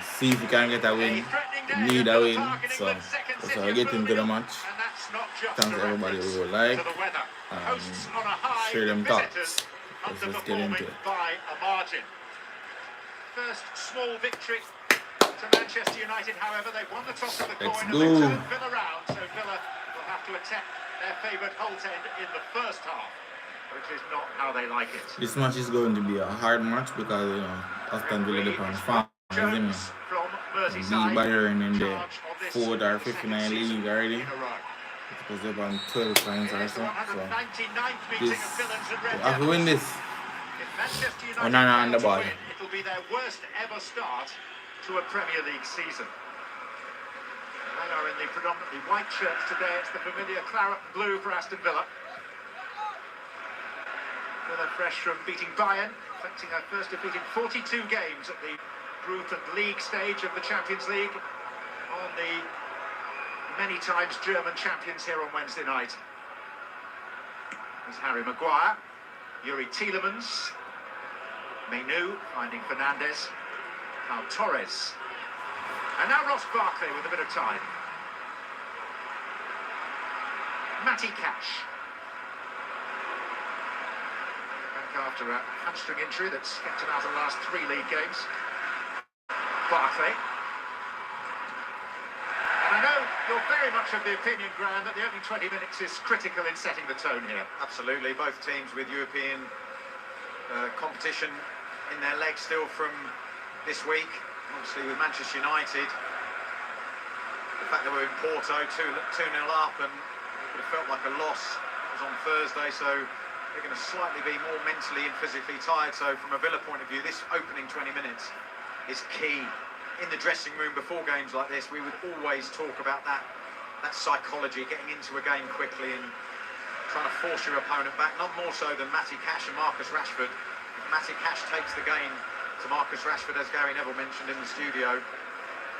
see if we can get a win. We need a win, so that's how we get into the match. Thanks everybody who will like, share them thoughts. Let's get into it. First small victory to Manchester United, however, they won the toss of the coin and they turned Villa round, so Villa will have to attack their favoured Holt end in the first half, which is not how they like it. This match is going to be a hard match because, you know, Aston Villa depend on Jones from Merseyside, beat Bayern in the 4th or 5th in the league already. Because they're on 12 points or so. So this, we have to win this. Oh, no, on the ball. It'll be their worst ever start to a Premier League season. They are in the predominantly white shirts today. It's the familiar claret and blue for Aston Villa. Villa fresh from beating Bayern, affecting their first defeat in 42 games at the group and league stage of the Champions League on the many times German champions here on Wednesday night. There's Harry Maguire, Yuri Tielemans, Menu finding Fernandes, Pau Torres, and now Ross Barkley with a bit of time. Matty Cash. Back after a hamstring injury that's kept him out of the last 3 league games. Barkley. And I know you're very much of the opinion, Graham, that the opening 20 minutes is critical in setting the tone here. Absolutely, both teams with European competition in their legs still from this week. Obviously with Manchester United, the fact that we're in Porto 2-0 up and it would have felt like a loss was on Thursday, so they're going to slightly be more mentally and physically tired. So from a Villa point of view, this opening 20 minutes is key. In the dressing room before games like this, we would always talk about that psychology, getting into a game quickly and trying to force your opponent back, not more so than Matty Cash and Marcus Rashford. If Matty Cash takes the game to Marcus Rashford, as Gary Neville mentioned in the studio,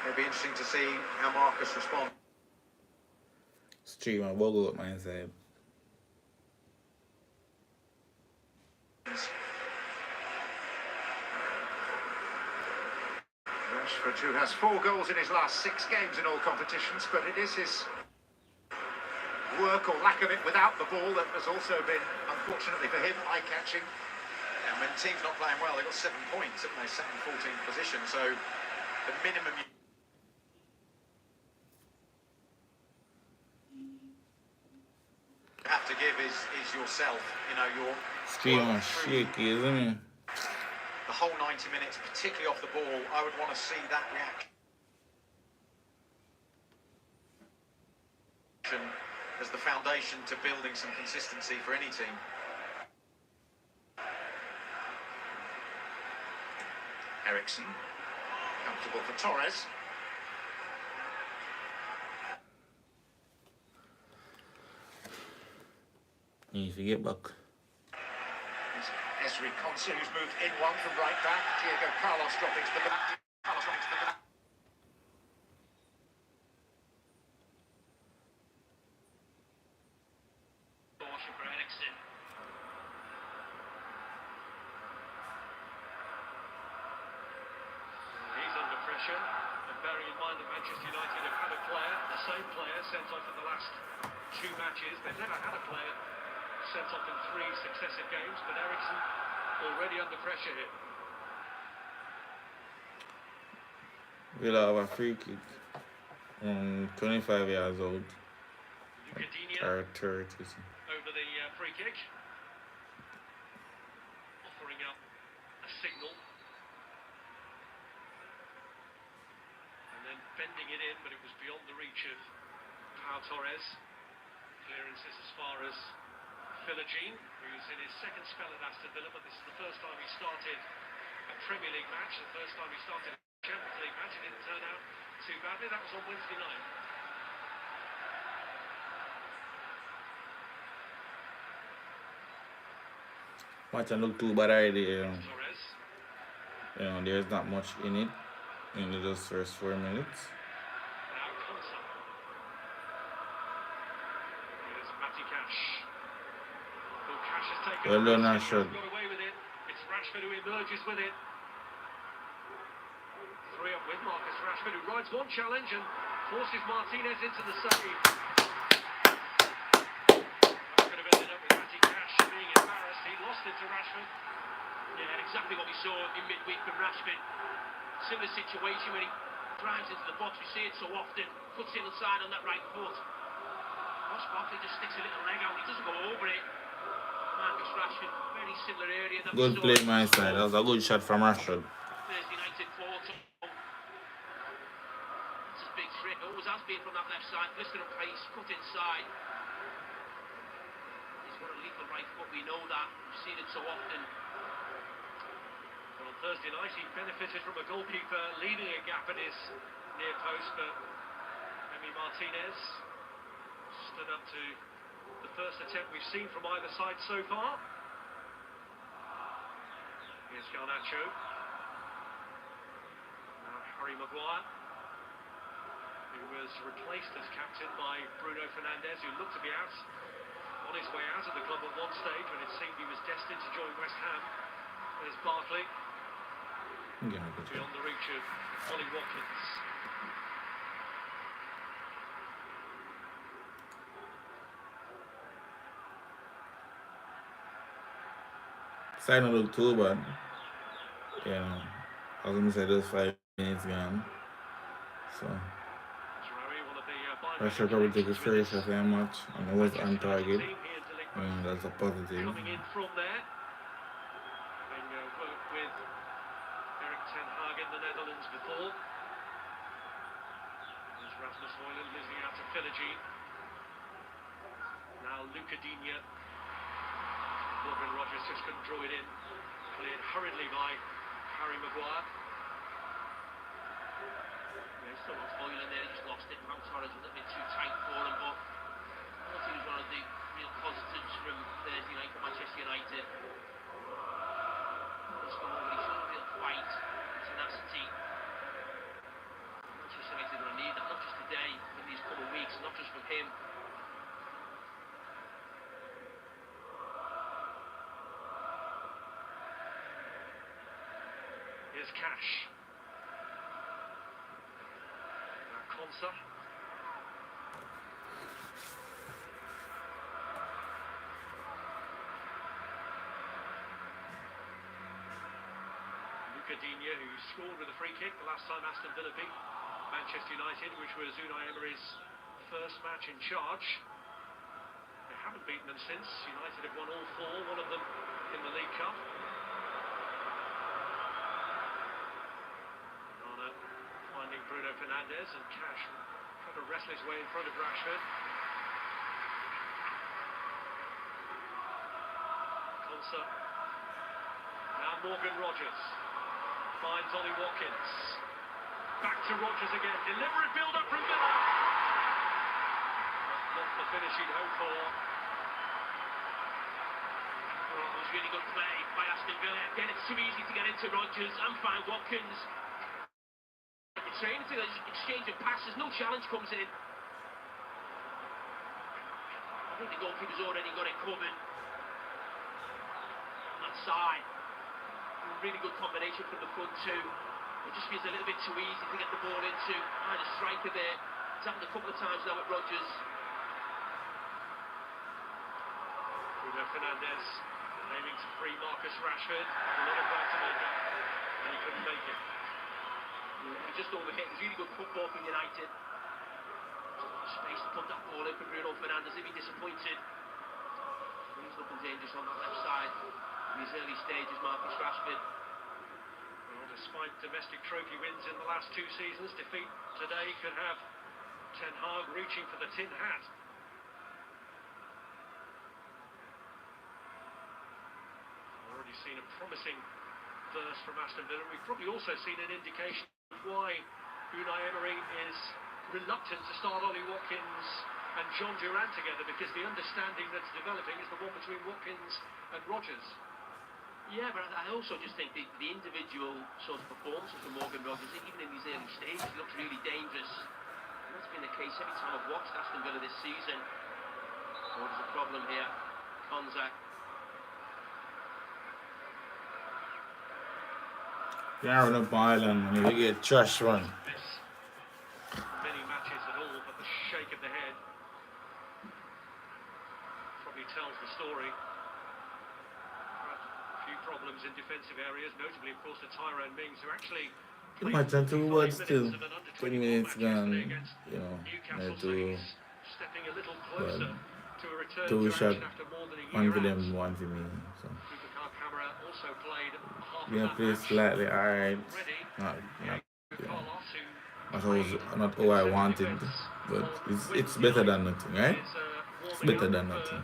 it'll be interesting to see how Marcus responds. Stream and bubble up my inside. Rashford, who has 4 goals in his last 6 games in all competitions, but it is his work or lack of it without the ball that has also been, unfortunately for him, eye-catching. Yeah, I mean, the team's not playing well. They've got 7 points, haven't they? Second, 14th position, so the minimum you have to give is yourself, you know, your Stream is shaky, isn't it? the whole 90 minutes, particularly off the ball. I would want to see that reaction as the foundation to building some consistency for any team. Ericsson, comfortable for Torres. You forget back. Esri Konsa, who's moved in one from right back. Diego Carlos dropping to the back. Caution for Ericsson. He's under pressure. And bearing in mind that Manchester United have had a player, the same player, sent off in the last 2 matches. They've never had a player sent off in 3 successive games, but Ericsson already under pressure here. Villa have a free kick. 25 years old. Or 30. Over the free kick. Offering up a signal. And then bending it in, but it was beyond the reach of Pau Torres. Clearances as far as Philogene, who's in his second spell at Aston Villa, but this is the first time he started a Premier League match, the first time he started a Champions League match. It didn't turn out too badly. That was on Wednesday night. Match and look too bad already. Torres. There's not much in it in those first 4 minutes. Now Konsa. Here's Matty Cash. Well, Cash has taken Well done, got Rashford. away with it. It's Rashford who emerges with it. 3 up with with Marcus Rashford, who rides one challenge and forces Martinez into the save. That could have ended up with Matty Cash being embarrassed. He lost it to Rashford. Yeah, exactly what we saw in midweek from Rashford. Similar situation when he drives into the box. We see it so often. Puts it inside on that right foot. Ross Barkley just sticks a little leg out. He doesn't go over it. Marcus Rashford, very similar area. That Good play my side. That was a good shot from Rashford. Thursday United photo. It's a big threat. Always has been from that left side. Listed on pace, cut inside. He's got a lethal right foot. We know that. We've seen it so often. Well, on Thursday night he benefited from a goalkeeper leaving a gap at his near post, but Emi Martinez stood up to the first attempt we've seen from either side so far. Here's Garnacho. Now Harry Maguire, who was replaced as captain by Bruno Fernandes, who looked to be out on his way out of the club at one stage when it seemed he was destined to join West Ham. There's Barkley. Beyond the reach of Ollie Watkins. Side not look too bad. You know, I was gonna say those 5 minutes gone. So I should probably take a fair shot very much, and it was on target. That's a positive. Coming in from there. Having worked with Erik ten Hag in the Netherlands before. There's Rasmus Højlund losing out to Philogene. Now Luca Digne. Morgan Rogers just couldn't draw it in. Cleared hurriedly by Harry Maguire. Yeah, he's still got Højlund there. He just lost it. Mount Torres was a bit too tight for him, but I thought he was one of the real positives from Thursday night for Manchester United. He's come over, he showed a real fight, tenacity. Manchester United are going to need that, not just today, but in these coming weeks, not just from him. Here's Cash. Now Konsa. Luca Digne, who scored with a free kick the last time Aston Villa beat Manchester United, which was Unai Emery's first match in charge. They haven't beaten them since. United have won all 4, one of them in the League Cup. Finding Bruno Fernandes, and Cash trying to wrestle his way in front of Rashford. Konsa. Now Morgan Rogers finds Ollie Watkins. Back to Rogers again. Deliberate build-up from Villa. Not the finish he'd hoped for. Well, it was really good play by Aston Villa. Again, it's too easy to get into Rogers and find Watkins. Training to the exchange of passes, no challenge comes in. I think the goalkeeper's already got it covered on that side. A really good combination from the front too. It just feels a little bit too easy to get the ball into. Either striker there. It's happened a couple of times now at Rogers. Bruno Fernandes aiming to free Marcus Rashford. A lot of ground to make it, and he couldn't make it. He just overhit. It was really good football from United. Space to put that ball in for Bruno Fernandes. He'd be disappointed. He's looking dangerous on that left side in his early stages, Marcus Rashford. Well, despite domestic trophy wins in the last 2 seasons, defeat today could have Ten Hag reaching for the tin hat. Already seen a promising burst from Aston Villa. We've probably also seen an indication why Unai Emery is reluctant to start Ollie Watkins and John Duran together, because the understanding that's developing is the one between Watkins and Rogers. Yeah, but I also just think the individual sort of performances from Morgan Rogers, even in these early stages, he looks really dangerous. And that's been the case every time I've watched Aston Villa this season. Oh, there's a problem here. Konsa. Can't run up Ireland and you get trash run. Miss many matches at all, but the shake of the head probably tells the story. A few problems in defensive areas, notably, of course, the Tyrone Mings, who actually Too played much and 2 words 45 still. minutes of an under 10 24 minutes match yesterday gone, against you know, Newcastle, so to he's stepping a little closer to a return two to shot, action after more than a one year for out. them, one for me. So Boubacar Camara also played half of yeah, that play match. slightly alright. Already, Not Diego Carlos, who not played not in how I centre wanted, defence but on it's Wednesday better night, than nothing, right? is It's warming better up than for nothing.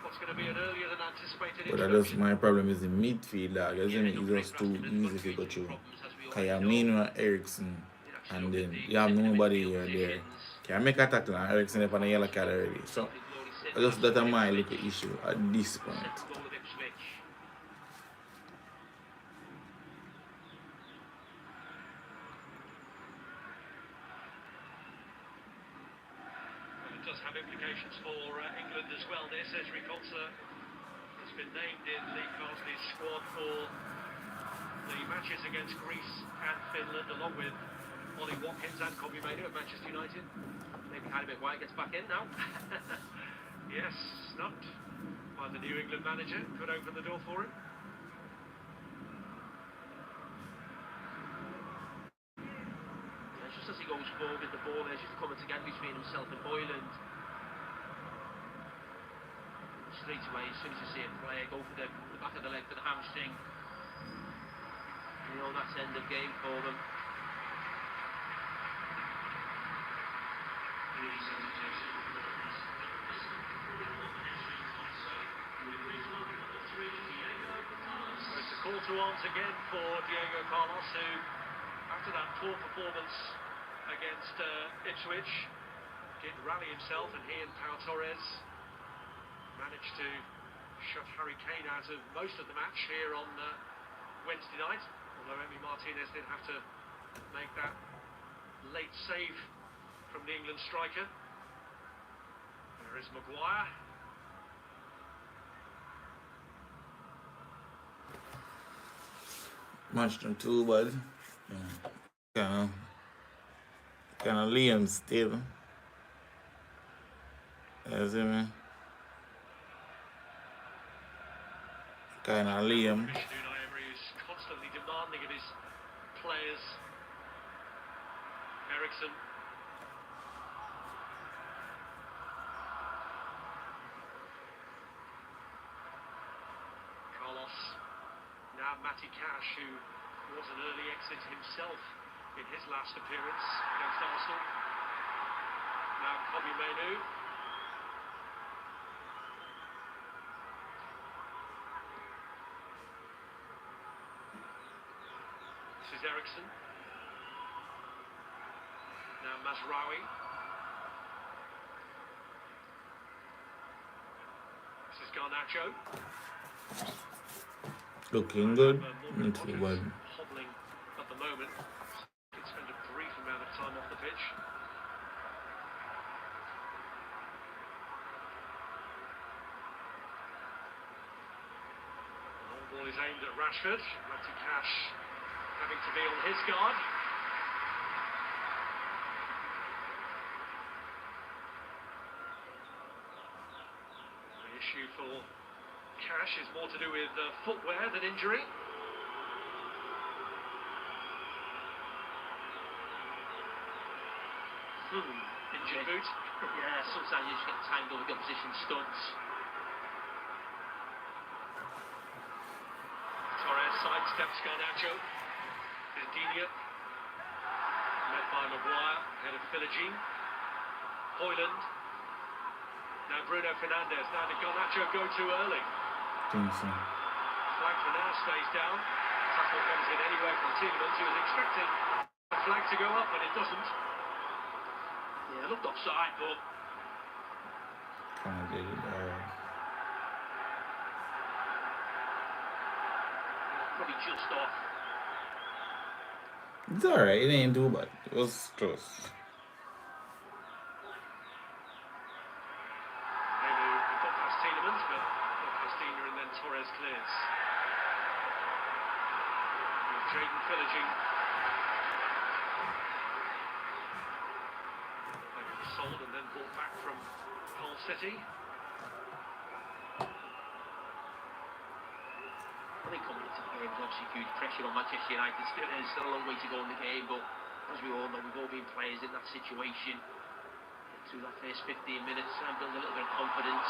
what's going to be an earlier than anticipated But that is introduction. my problem is the midfield, dog. It's Yeah, not great just for too Aston Villa, easy but to go creating through. problems, as we Cause you already have know. Mino and Ericsson, You actually and look at then the you have centre nobody midfield here there. positions. Can I make a tackle and Ericsson up on a yellow card already? So I just that is my little issue at this point. Second goal of Ipswich. Well, it does have implications for England as well. This Ezri Konsa has been named in Lee Carsley's squad for the matches against Greece and Finland, along with Ollie Watkins and Kobe Mainoo at Manchester United. Maybe Harry White gets back in now. Yes, snubbed by the New England manager. Could open the door for him. Yeah, just as he goes forward with the ball, there's just coming together between himself and Boyland. Straight away, as soon as you see a player go for the back of the leg for the hamstring, you know that's end of game for them. So it's a call to arms again for Diego Carlos, who, after that poor performance against Ipswich, did rally himself, and he and Pau Torres managed to shut Harry Kane out of most of the match here on Wednesday night, although Emi Martinez did have to make that late save from the England striker. There is Maguire. Match them too, bud. Kind of Liam still. You see me? Kind of Liam. Commissioner Unai Emery is constantly demanding of his players. Ericsson. Carlos. Now Matty Cash, who was an early exit himself in his last appearance against Arsenal. Now Kobe Mainoo. This is Ericsson. Now Mazraoui. This is Garnacho. Looking good. Not too bad. Hobbling at the moment. Could spend a brief amount of time off the pitch. The long ball is aimed at Rashford. Matty Cash having to be on his guard. The issue for Cash is more to do with footwear than injury. Injured boot. Yeah, sometimes you just get tangled with the opposition studs. Torres sidesteps Garnacho. Didier. Led by Maguire, ahead of Philogene. Hoyland. Now Bruno Fernandes. Now did Garnacho go too early? Think so. Flag for now stays down. Tackle comes in anyway from Tielemans, who was expecting the flag to go up, but it doesn't. Yeah, looked offside, but Kind of did it. probably just off. It's alright. It ain't too bad. It was close. Maybe he got past Tielemans, but got past Didier and then Torres clears. With Jaden Philogene. sold and then bought back from Hull City. I think coming into the game, there's obviously huge pressure on Manchester United. There's still a long way to go in the game, but as we all know, we've all been players in that situation. Through that first 15 minutes, and build a little bit of confidence.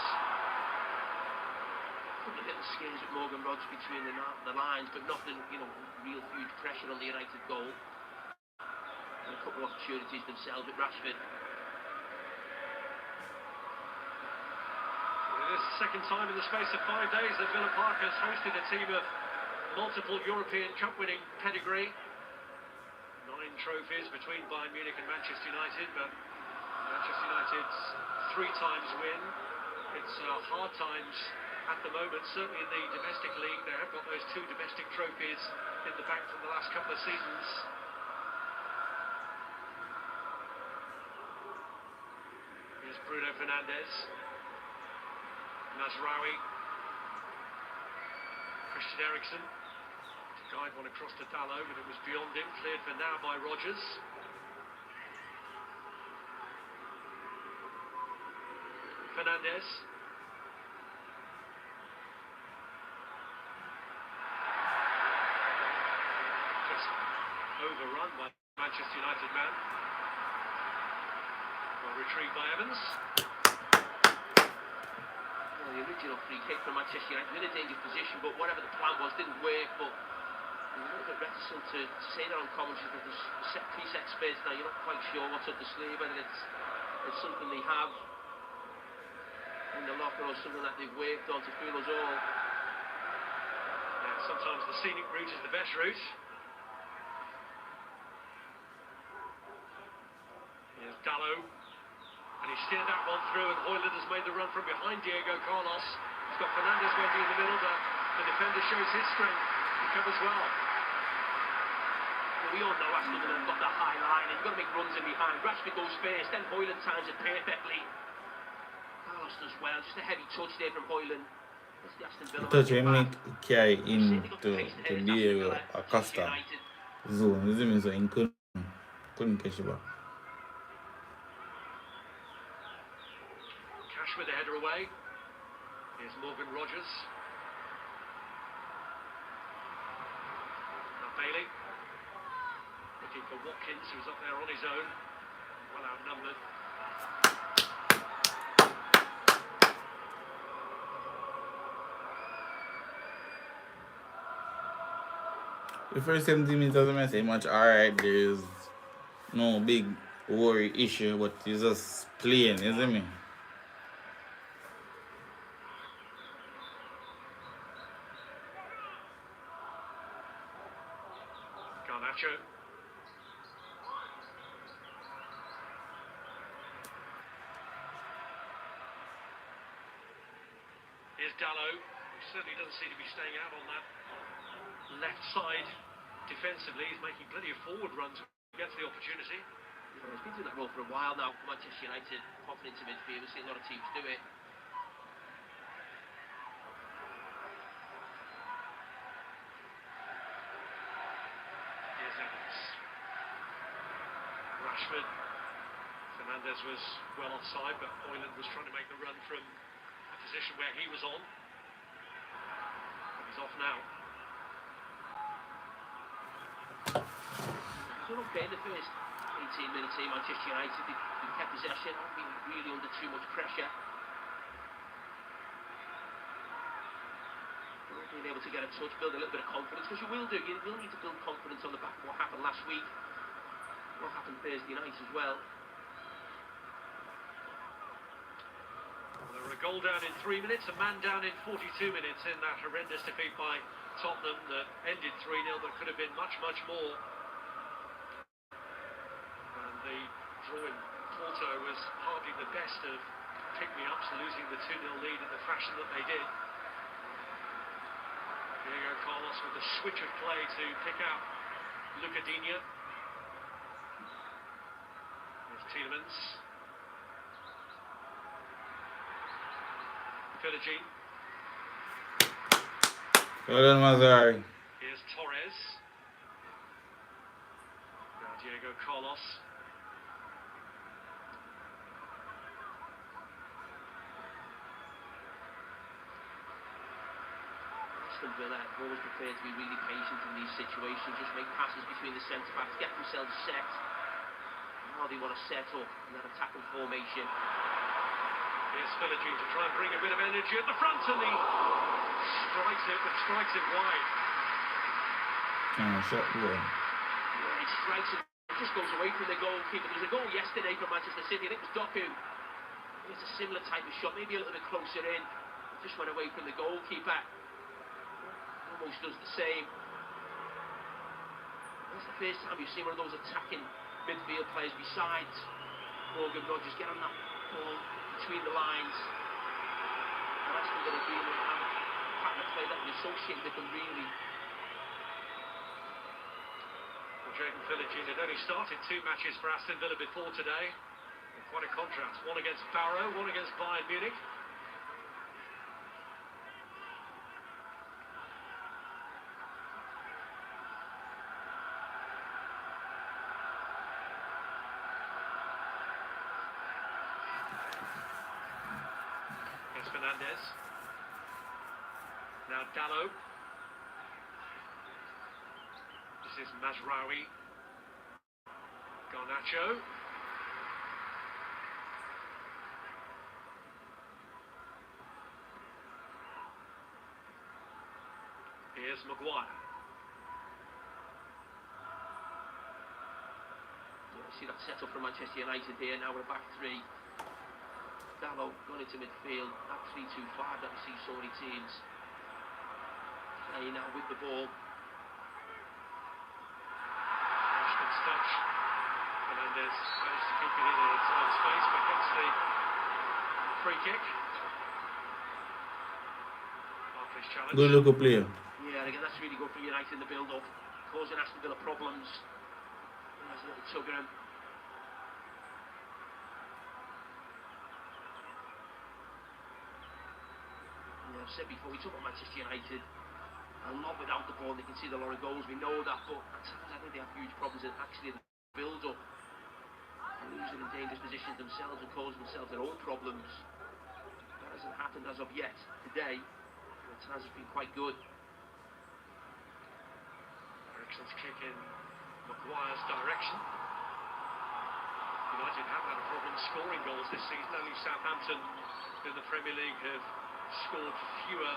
A couple of little scares with Morgan Rogers between the lines, but nothing, real huge pressure on the United goal. And a couple of opportunities themselves at Rashford. It is the second time in the space of 5 days that Villa Park has hosted a team of multiple European Cup winning pedigree. 9 trophies between Bayern Munich and Manchester United, but Manchester United's 3 times win. It's hard times at the moment, certainly in the domestic league. They have got those 2 domestic trophies in the bank from the last couple of seasons. Here's Bruno Fernandes. Nasraoui, Christian Eriksen to guide one across to Dalot, but it was beyond him, cleared for now by Rogers. Fernandes. Just overrun by Manchester United man. Well retrieved by Evans. The original free kick from Manchester United in a dangerous position, but whatever the plan was didn't work. But I'm a little bit reticent to say that on commentary because there's preset space now. You're not quite sure what's up the sleeve, whether it's something they have in the locker or something that they've worked on to fool us all. Yeah, sometimes the scenic route is the best route. Here's Dalot. And he steered that one through, and Højlund has made the run from behind Diego Carlos. He's got Fernandes waiting in the middle, but the defender shows his strength. He covers well. Well, we all know Aston Villa have got that high line, and you've got to make runs in behind. Rashford goes first, then Højlund times it perfectly. Carlos does well, just a heavy touch there from Højlund. That's the Aston Villa. Touch him make carry into Diego Acosta zone. You see me, so he couldn't catch the ball. With the header away. Here's Morgan Rogers. Now Bailey looking for Watkins, who's up there on his own, well outnumbered. The first 17 minutes doesn't say much. Alright, there's no big worry issue, but it's just playing, isn't it? Garnacho. Here's Dalot, who certainly doesn't seem to be staying out on that left side defensively. He's making plenty of forward runs when he gets the opportunity. Yeah, he's been doing that role for a while now. Manchester United, confidence in midfield. We've seen a lot of teams do it. Here's Evans. Rashford. Fernandes was well offside, but Højlund was trying to make the run from a position where he was on. He's off now. They're okay in the first 18 minutes here, Manchester United. They kept possession, haven't been really under too much pressure. Being able to get a touch, build a little bit of confidence, because you will do. You will need to build confidence on the back of what happened last week, what happened Thursday night as well. There were a goal down in 3 minutes, a man down in 42 minutes in that horrendous defeat by Tottenham that ended 3-0, but could have been much, much more. And the draw in Porto was hardly the best of pick-me-ups, losing the 2-0 lead in the fashion that they did. Diego Carlos with the switch of play to pick out Lucadinha. There's Tielemans. Philogene. Well done, Mazari. Here's Torres. Now Diego Carlos. Aston Villa have always prepared to be really patient in these situations, just make passes between the centre-backs, get themselves set. Now they want to set up in that attacking formation. Here's Philogene to try and bring a bit of energy at the front, and he strikes it wide. Shot goal. Yeah, he strikes it, just goes away from the goalkeeper. There was a goal yesterday from Manchester City, I think it was Doku. It's a similar type of shot, maybe a little bit closer in. It just went away from the goalkeeper. Almost does the same. That's the first time you've seen one of those attacking midfield players besides Morgan Rogers get on that ball between the lines. And that's going to be a pattern of play that we associate with them, really. Well, Jaden Philogene had only started 2 matches for Aston Villa before today. And quite a contrast. One against Barrow, one against Bayern Munich. Fernandez. Now Dallo. This is Mazraoui. Garnacho. Here's Maguire. See that setup from Manchester United here. Now we're back 3. Dallo gone into midfield, that 3-2-5 that we see so many teams playing now with the ball. Ashton's touch. Fernandez managed to keep it in a tight space, but gets the free kick. Barkley's challenge. Good look of player. Yeah, again, that's really good for United in the build-up, causing Aston Villa problems. There's a little tug at him. I've said before, we talk about Manchester United a lot without the ball. They can see a lot of goals, we know that, but I think they have huge problems in actually the build-up, losing in dangerous positions themselves and causing themselves their own problems. That hasn't happened as of yet today, and Taz has been quite good. Ericsson's kick in Maguire's direction. United have had a problem scoring goals this season. Only Southampton in the Premier League have scored fewer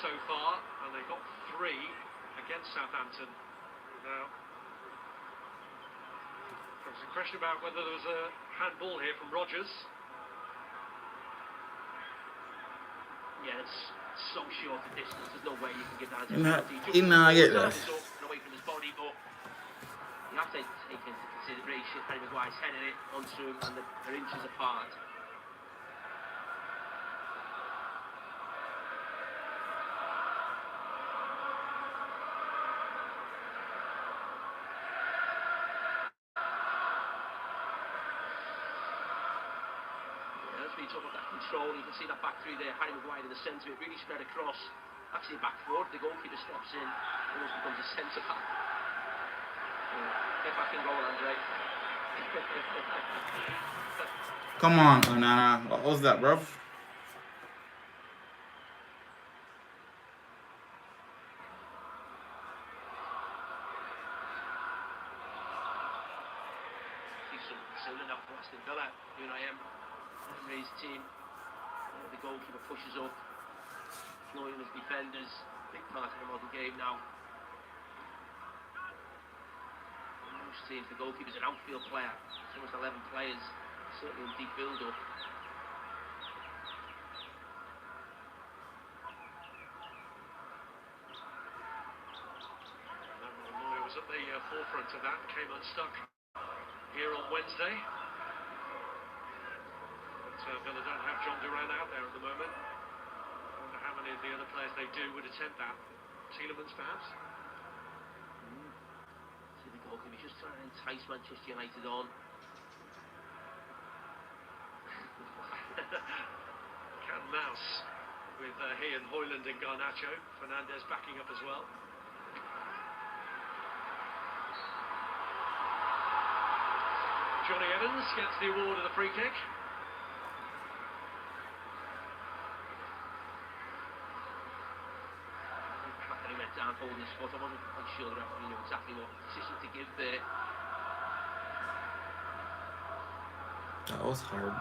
so far, and they got 3 against Southampton. Now, there was a question about whether there was a handball here from Rogers. Yeah, it's so short a distance, there's no way you can get that. He not get that. Away from his body, but you have to take into consideration Harry Maguire's heading it onto him, and they're inches apart. You talk about that control, you can see that back 3 there, Harry Maguire in the centre, it really spread across, actually back forward, the goalkeeper steps in, almost becomes a centre back. Get back in goal, Andre. Come on, Onana. What was that, bruv? He's soon enough for Aston Villa, Henry's team. The goalkeeper pushes up, knowing his defenders, big part of the modern game now. In most teams, the goalkeeper's an outfield player. It's almost 11 players, certainly in deep build-up. Neuer was at the forefront of that, came unstuck here on Wednesday. Villa don't have John Duran out there at the moment. I wonder how many of the other players they do would attempt that. Tielemans, perhaps? See the goalkeeper just trying to entice Manchester United on. Cat and mouse with he and Højlund and Garnacho. Fernandez backing up as well. Johnny Evans gets the award of the free kick. holding his foot. I wasn't quite sure the referee knew exactly what decision to give there. That was hard.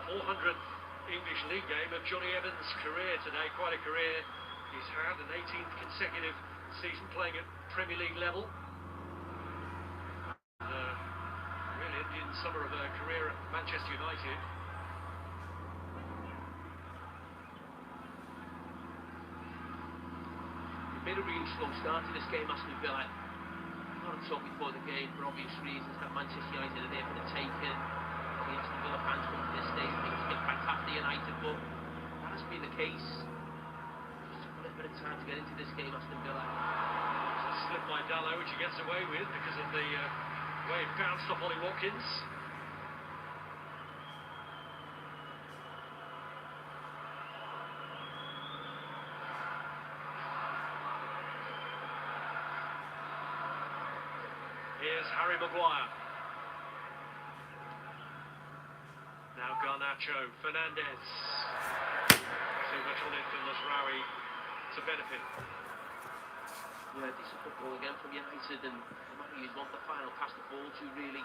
400th English League game of Johnny Evans' career today. Quite a career he's had, an 18th consecutive season playing at Premier League level. Really Indian summer of a career at Manchester United. It made a really slow start to this game, Aston Villa. A lot of talk before the game, for obvious reasons, that Manchester United are there for the taking. The Aston Villa fans come to this stage thinking it's been fantastic United, but that hasn't been the case. Just took a little bit of time to get into this game, Aston Villa. It's a slip by Dallo, which he gets away with because of the way it bounced off Ollie Watkins. Here's Harry Maguire. Now Garnacho, Fernandez. Too much on it for Masraoui to benefit. Yeah, decent football again from United, and the man who want the final pass the ball to really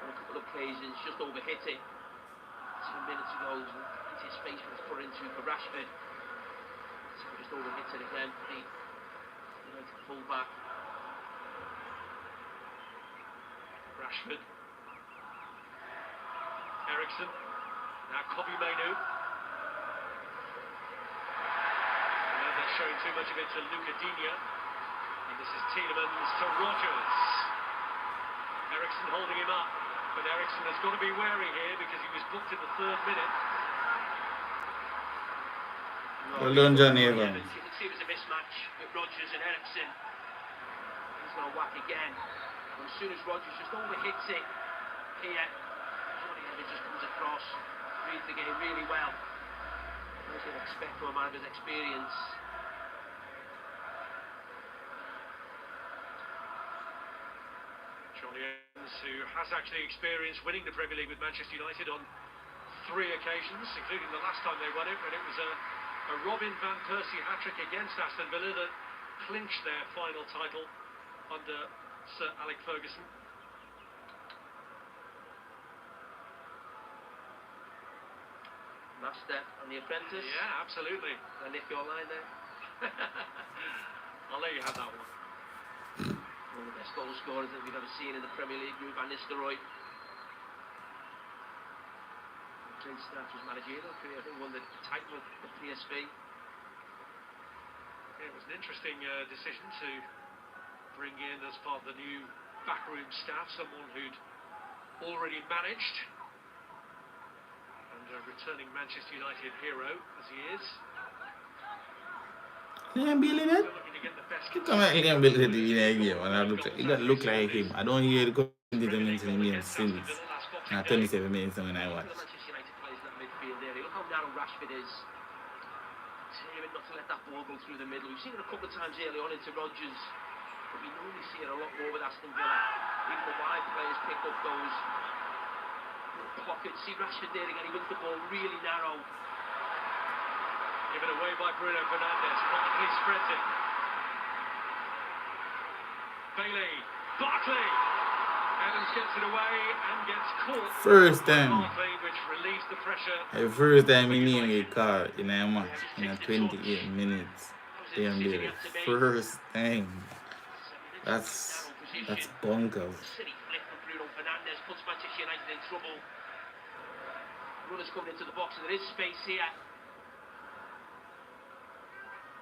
on a couple of occasions, just overhit it 2 minutes ago, into his space was put into for Rashford. So just overhits it again for the United fullback. Rashford. Ericsson. Now Kobe Mainu. They're showing too much of it to Luca Digne. And this is Tielemans to Rodgers. Ericsson holding him up. But Ericsson has got to be wary here because he was booked in the 3rd minute. Well done, Johnny Evans. You can see it was a mismatch with Rodgers and Ericsson. He's going to whack again. And as soon as Rodgers just overhits it here, Johnny Evans just comes across, reads the game really well. As you'd expect from a man of his experience. Johnny Evans, who has actually experienced winning the Premier League with Manchester United on 3 occasions, including the last time they won it, when it was a Robin van Persie hat-trick against Aston Villa that clinched their final title under Sir Alec Ferguson. Master and the Apprentice. Yeah, absolutely. Did I nick your line there? I'll let you have that one. One of the best goal scorers that we've ever seen in the Premier League group, Van Nistelrooy. Great start to his managerial career. I think won the title with the PSV. Yeah, it was an interesting decision to bring in as part of the new backroom staff someone who'd already managed, and a returning Manchester United hero as he is. Liam Bailey then? Still looking to get the best. You come at Liam Bailey to win a game and it doesn't look like him. I don't hear the 20 minutes in the game since 27 minutes when I watch. The Manchester United players in that midfield area. Look how narrow Rashford is. Tearing not to let that ball go through the middle. We've seen it a couple of times early on into Rodgers. But we normally see it a lot more with Aston Villa. Even the wide players pick up those little pockets. See Rashford there again, he wins the ball really narrow. Given away by Bruno Fernandes. Barkley spreads it. Bailey. Barkley. Evans gets it away and gets caught. First time. Barkley, which relieves the pressure. The first time he name get caught in a match in a 28 minutes. Liam Bailey. First time. That's bonkers. City flick from Bruno Fernandes puts Manchester United in trouble. Runners coming into the box and there is space here.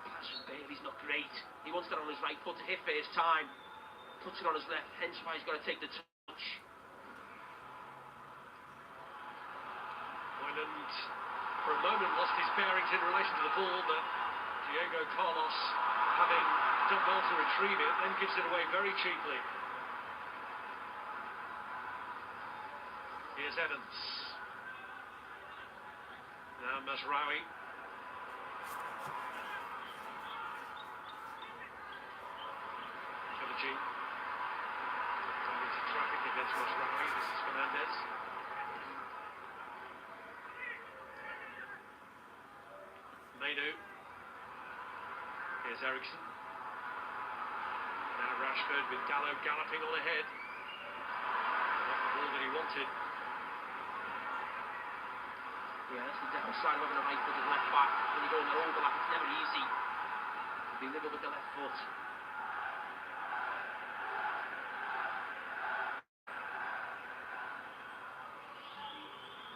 Pass from Bailey's not great. He wants that on his right foot to hit first time. Puts it on his left, hence why he's got to take the touch. Moyland for a moment lost his bearings in relation to the ball, but Diego Carlos, having done well to retrieve it, then gives it away very cheaply. Here's Evans. Now Masraoui. Philogene. Going into traffic against Masraoui. This is Fernandez. Mainu. Here's Ericsson. Rashford with Gallo galloping on ahead. Not the ball that he wanted. Yeah, that's the downside of having a right-footed left back. When you go in the overlap, it's never easy to be living with the left foot.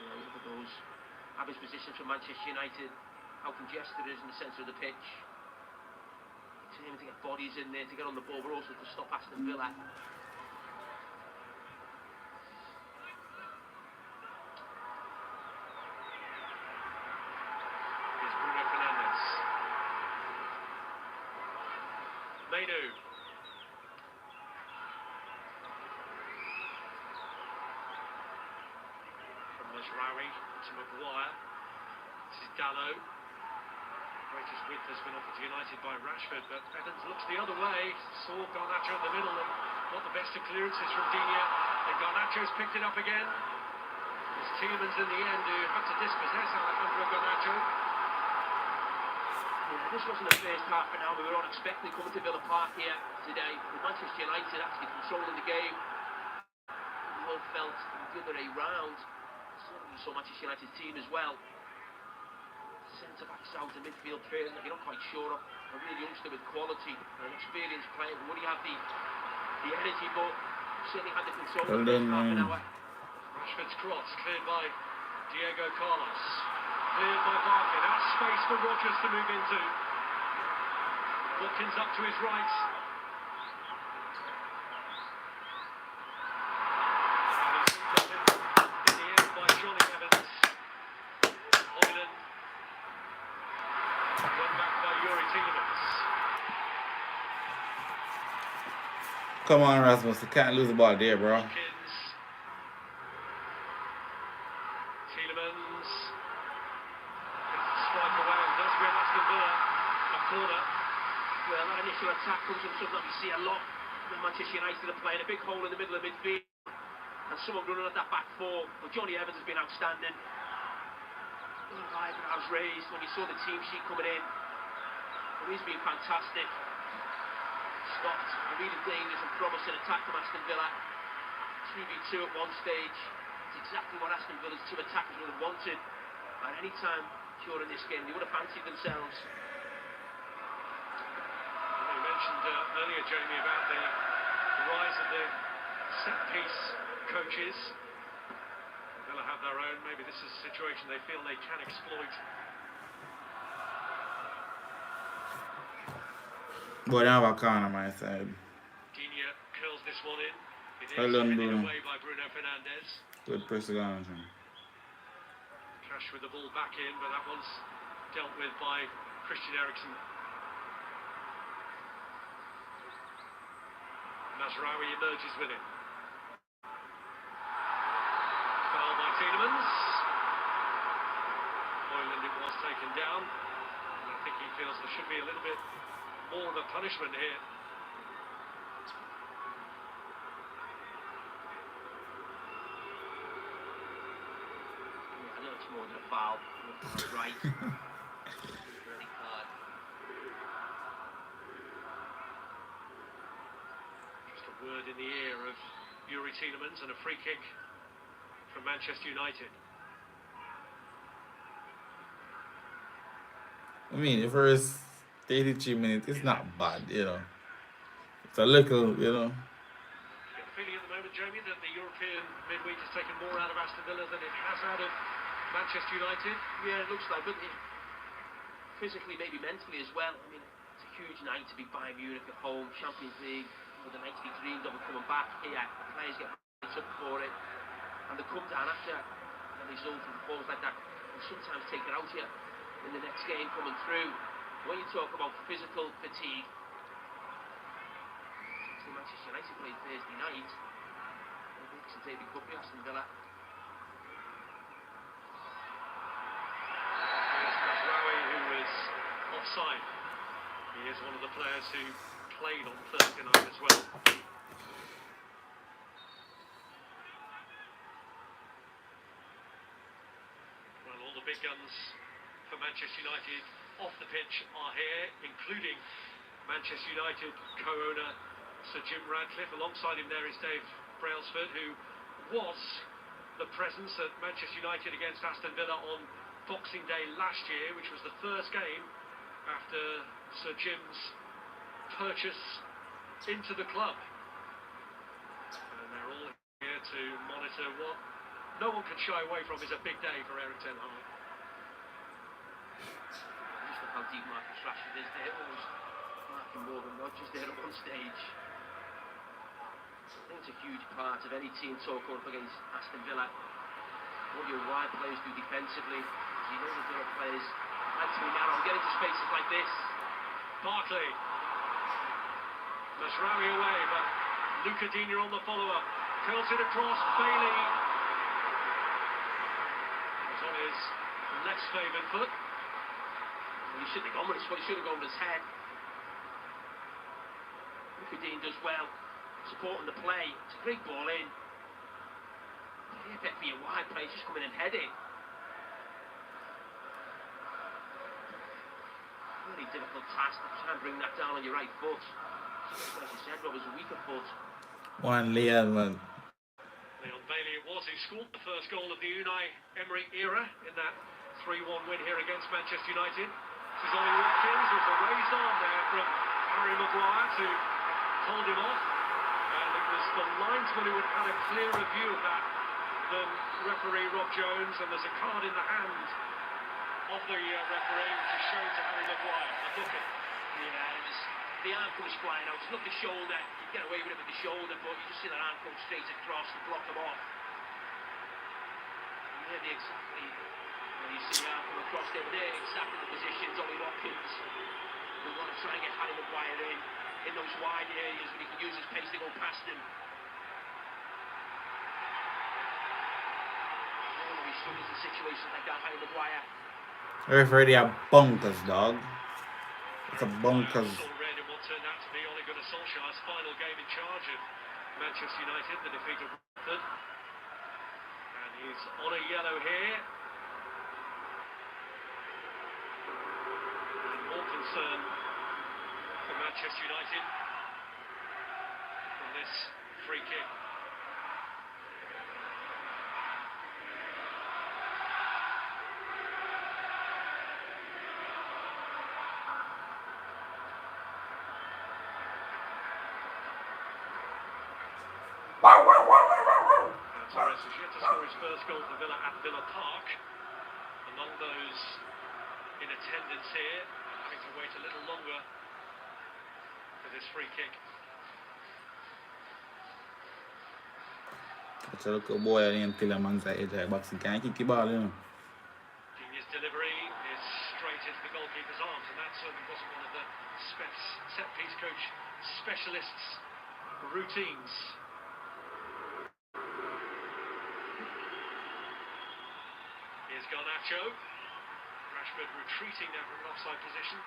Yeah, look at those average positions for Manchester United. How congested it is in the centre of the pitch. To him to get bodies in there, to get on the ball, but also to stop Aston Villa. Here's Bruno Fernandes. Mainu. From Mazraoui to Maguire. This is Gallo. Greatest width has been offered to United by Rashford, but Evans looks the other way. Saw Garnacho in the middle and got the best of clearances from Digne. And Garnacho's picked it up again. It's Tielemans in the end who had to dispossess Alejandro Garnacho. Yeah, this wasn't the first half an hour we were unexpectedly coming to Villa Park here today. With Manchester United actually controlling the game. We all felt the other way round. Certainly saw Manchester United's team as well. Centre-backs out in midfield feeling like you're not quite sure of. A real youngster with quality, an experienced player who wouldn't have the energy, but certainly had the control of the first half an hour. Rashford's cross cleared by Diego Carlos. Cleared by Barkley. That's space for Rodgers to move into. Watkins up to his right. In the end by Johnny Evans. Oyland. Run back by Yuri Tielemans. Come on, Rasmus. You can't lose the ball there, bro. Watkins. Tielemans. Strike away and does win Aston Villa a corner. Well, that initial attack comes from something that we see a lot when Manchester United are playing a big hole in the middle of midfield and someone running at that back four. But Johnny Evans has been outstanding. Eyebrows raised when he saw the team sheet coming in. But he's been fantastic. Stopped a really dangerous and promising attack from Aston Villa. 3v2 at one stage. It's exactly what Aston Villa's two attackers would have wanted at any time during this game. They would have fancied themselves. You mentioned earlier, Jamie, about the rise of the set-piece coaches. Villa have their own. Maybe this is a situation they feel they can exploit. But I have a corner on my side. Digne curls this one in. It is Well done, headed Bruno. away by Bruno Fernandes. Good press on him. Cash with the ball back in, but that one's dealt with by Christian Eriksen. Mazraoui emerges with it. Foul by Tielemans. Oyland it was taken down. And I think he feels there should be a little bit more of a punishment here. Yeah, I know it's more than a foul. Right. Really hard. Just a word in the ear of Yuri Tielemans and a free kick from Manchester United. I mean, the first 83 minutes, it's not bad, you know. It's a little, you know. You get the feeling at the moment, Jamie, that the European midweek has taken more out of Aston Villa than it has out of Manchester United? Yeah, it looks like, but physically, maybe mentally as well. I mean, it's a huge night to be Bayern Munich at home, Champions League, for the night to be dreamed of coming back here. The players get up for it, and they come down after a result and performance like that, and sometimes take it out here in the next game coming through. When you talk about physical fatigue, so Manchester United played Thursday night. The Boxing Day Cup against Aston Villa. Here's Mazraoui, who was offside. He is one of the players who played on Thursday night as well. Well, all the big guns for Manchester United off the pitch are here, including Manchester United co-owner Sir Jim Radcliffe. Alongside him there is Dave Brailsford, who was the presence at Manchester United against Aston Villa on Boxing Day last year, which was the first game after Sir Jim's purchase into the club. And they're all here to monitor what no one can shy away from is a big day for Erik ten Hag. Just look how deep Marcus Rashford is there, always marking more than Rodgers there on stage. I think it's a huge part of any team talk up against Aston Villa. What your wide players do defensively, you know the Villa players like to be narrow, get into spaces like this. Barkley. Masraoui away, but Luca Digne on the follow-up. Curls it across, Bailey. It's on his less favoured foot. Well, he shouldn't have gone with his foot, he should have gone with his head. Luca Digne does well, supporting the play. It's a great ball in. Perfect for your wide play, just come in and head it. Really difficult task to try and bring that down on your right foot. As you said, Rob, was a weaker foot. One Leon, man. Leon Bailey it was who scored the first goal of the Unai Emery era in that 3-1 win here against Manchester United. This is Ollie Watkins. There's a raised arm there from Harry Maguire to hold him off. And it was the linesman who had a clearer view of that than referee Rob Jones. And there's a card in the hand of the referee, which is shown to Harry Maguire. A booking. Yeah, it was the arm comes flying out. It's not the shoulder. You get away with it with the shoulder, but you just see that arm come straight across and block them off. Yeah, exactly. When you see the arm come across there, they're exactly the positions. Ollie Watkins. We want to try and get Harry Maguire in those wide areas when he can use his pace to go past him. Oh, he struggles in situations like that, Harry Maguire. Referee a bunkers, dog. It's a bunkers. Red in what turned out to be Ole Gunnar Solskjaer's final game in charge of Manchester United, the defeat of Watford. And he's on a yellow here. And more concern for Manchester United from this free kick. Torres has yet to score his first goal for Villa at Villa Park. Among those in attendance here, having to wait a little longer for this free kick. It's a little boy named Tillerman's edge of box. He can't kick the ball, you know. Digne's delivery is straight into the goalkeeper's arms, and that certainly wasn't one of the set-piece coach specialists' routines. Here's Garnacho. Rashford retreating now from an offside position.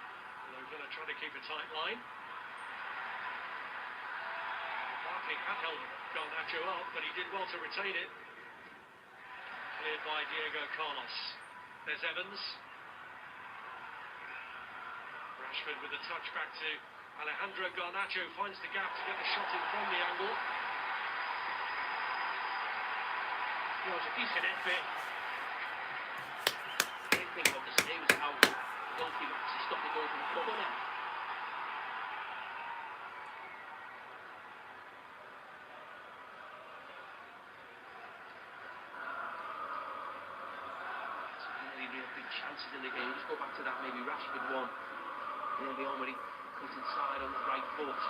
Although Villa trying to keep a tight line. Barkley had held Garnacho up, but he did well to retain it. Cleared by Diego Carlos. There's Evans. Rashford with a touch back to Alejandro Garnacho. Finds the gap to get the shot in from the angle. It was a decent effort. The thing about this today was how the goalkeeper actually stopped the goal from the corner. Really big chances in the game. Just go back to that maybe Rashford one early on when he comes inside on the right foot.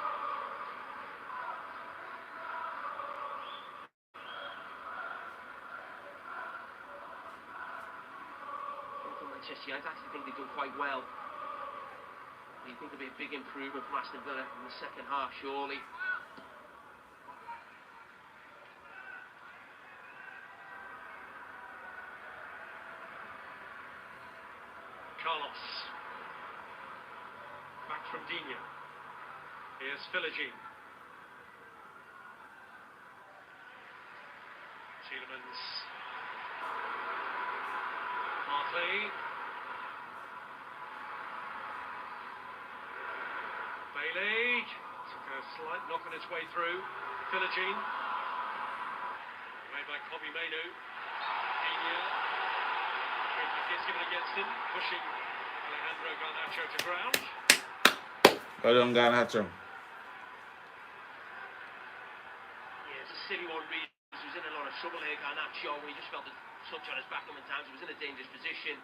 Manchester United, I actually think they've done quite well. You think there'll be a big improvement from Aston Villa in the second half, surely. Carlos. Back from Digne. Here's Philogene. Tielemans. Barkley. Bailey took a slight knock on its way through. Philogene. Made by Kobe Mainu. Enya. Gets given against him. Pushing Alejandro Garnacho to ground. Well done, Garnacho. Yeah, it's a silly one, really. He was in a lot of trouble here, Garnacho. He just felt the touch on his back a number of times. He was in a dangerous position.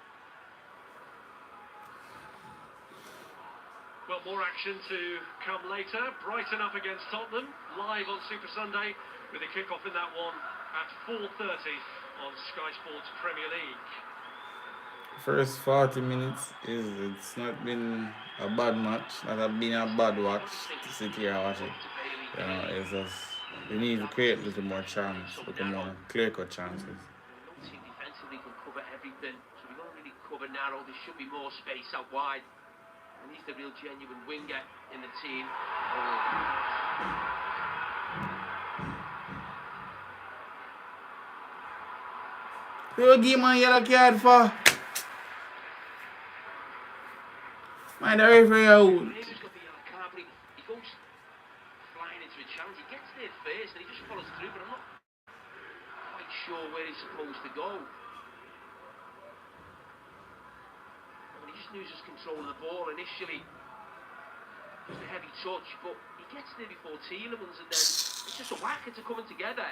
Well, more action to come later. Brighton up against Tottenham, live on Super Sunday, with a kick-off in that one at 4:30 on Sky Sports Premier League. First 40 minutes it's not been a bad match, not been a bad watch to sit here and watch it. You know, it's just we need to create a little more chance, a little more clear-cut chances. No team defensively can cover everything, so we've got to really cover narrow. There should be more space out wide. And he's the real genuine winger in the team. You give my yellow card for? Mind the referee out. He's got the yellow card, but he goes flying into a challenge. He gets there first and he just follows through, but I'm not quite sure where he's supposed to go. I mean, he just loses control of the ball initially. Just a heavy touch, but he gets there before Tielemans, and then it's just a whack. It's a coming together.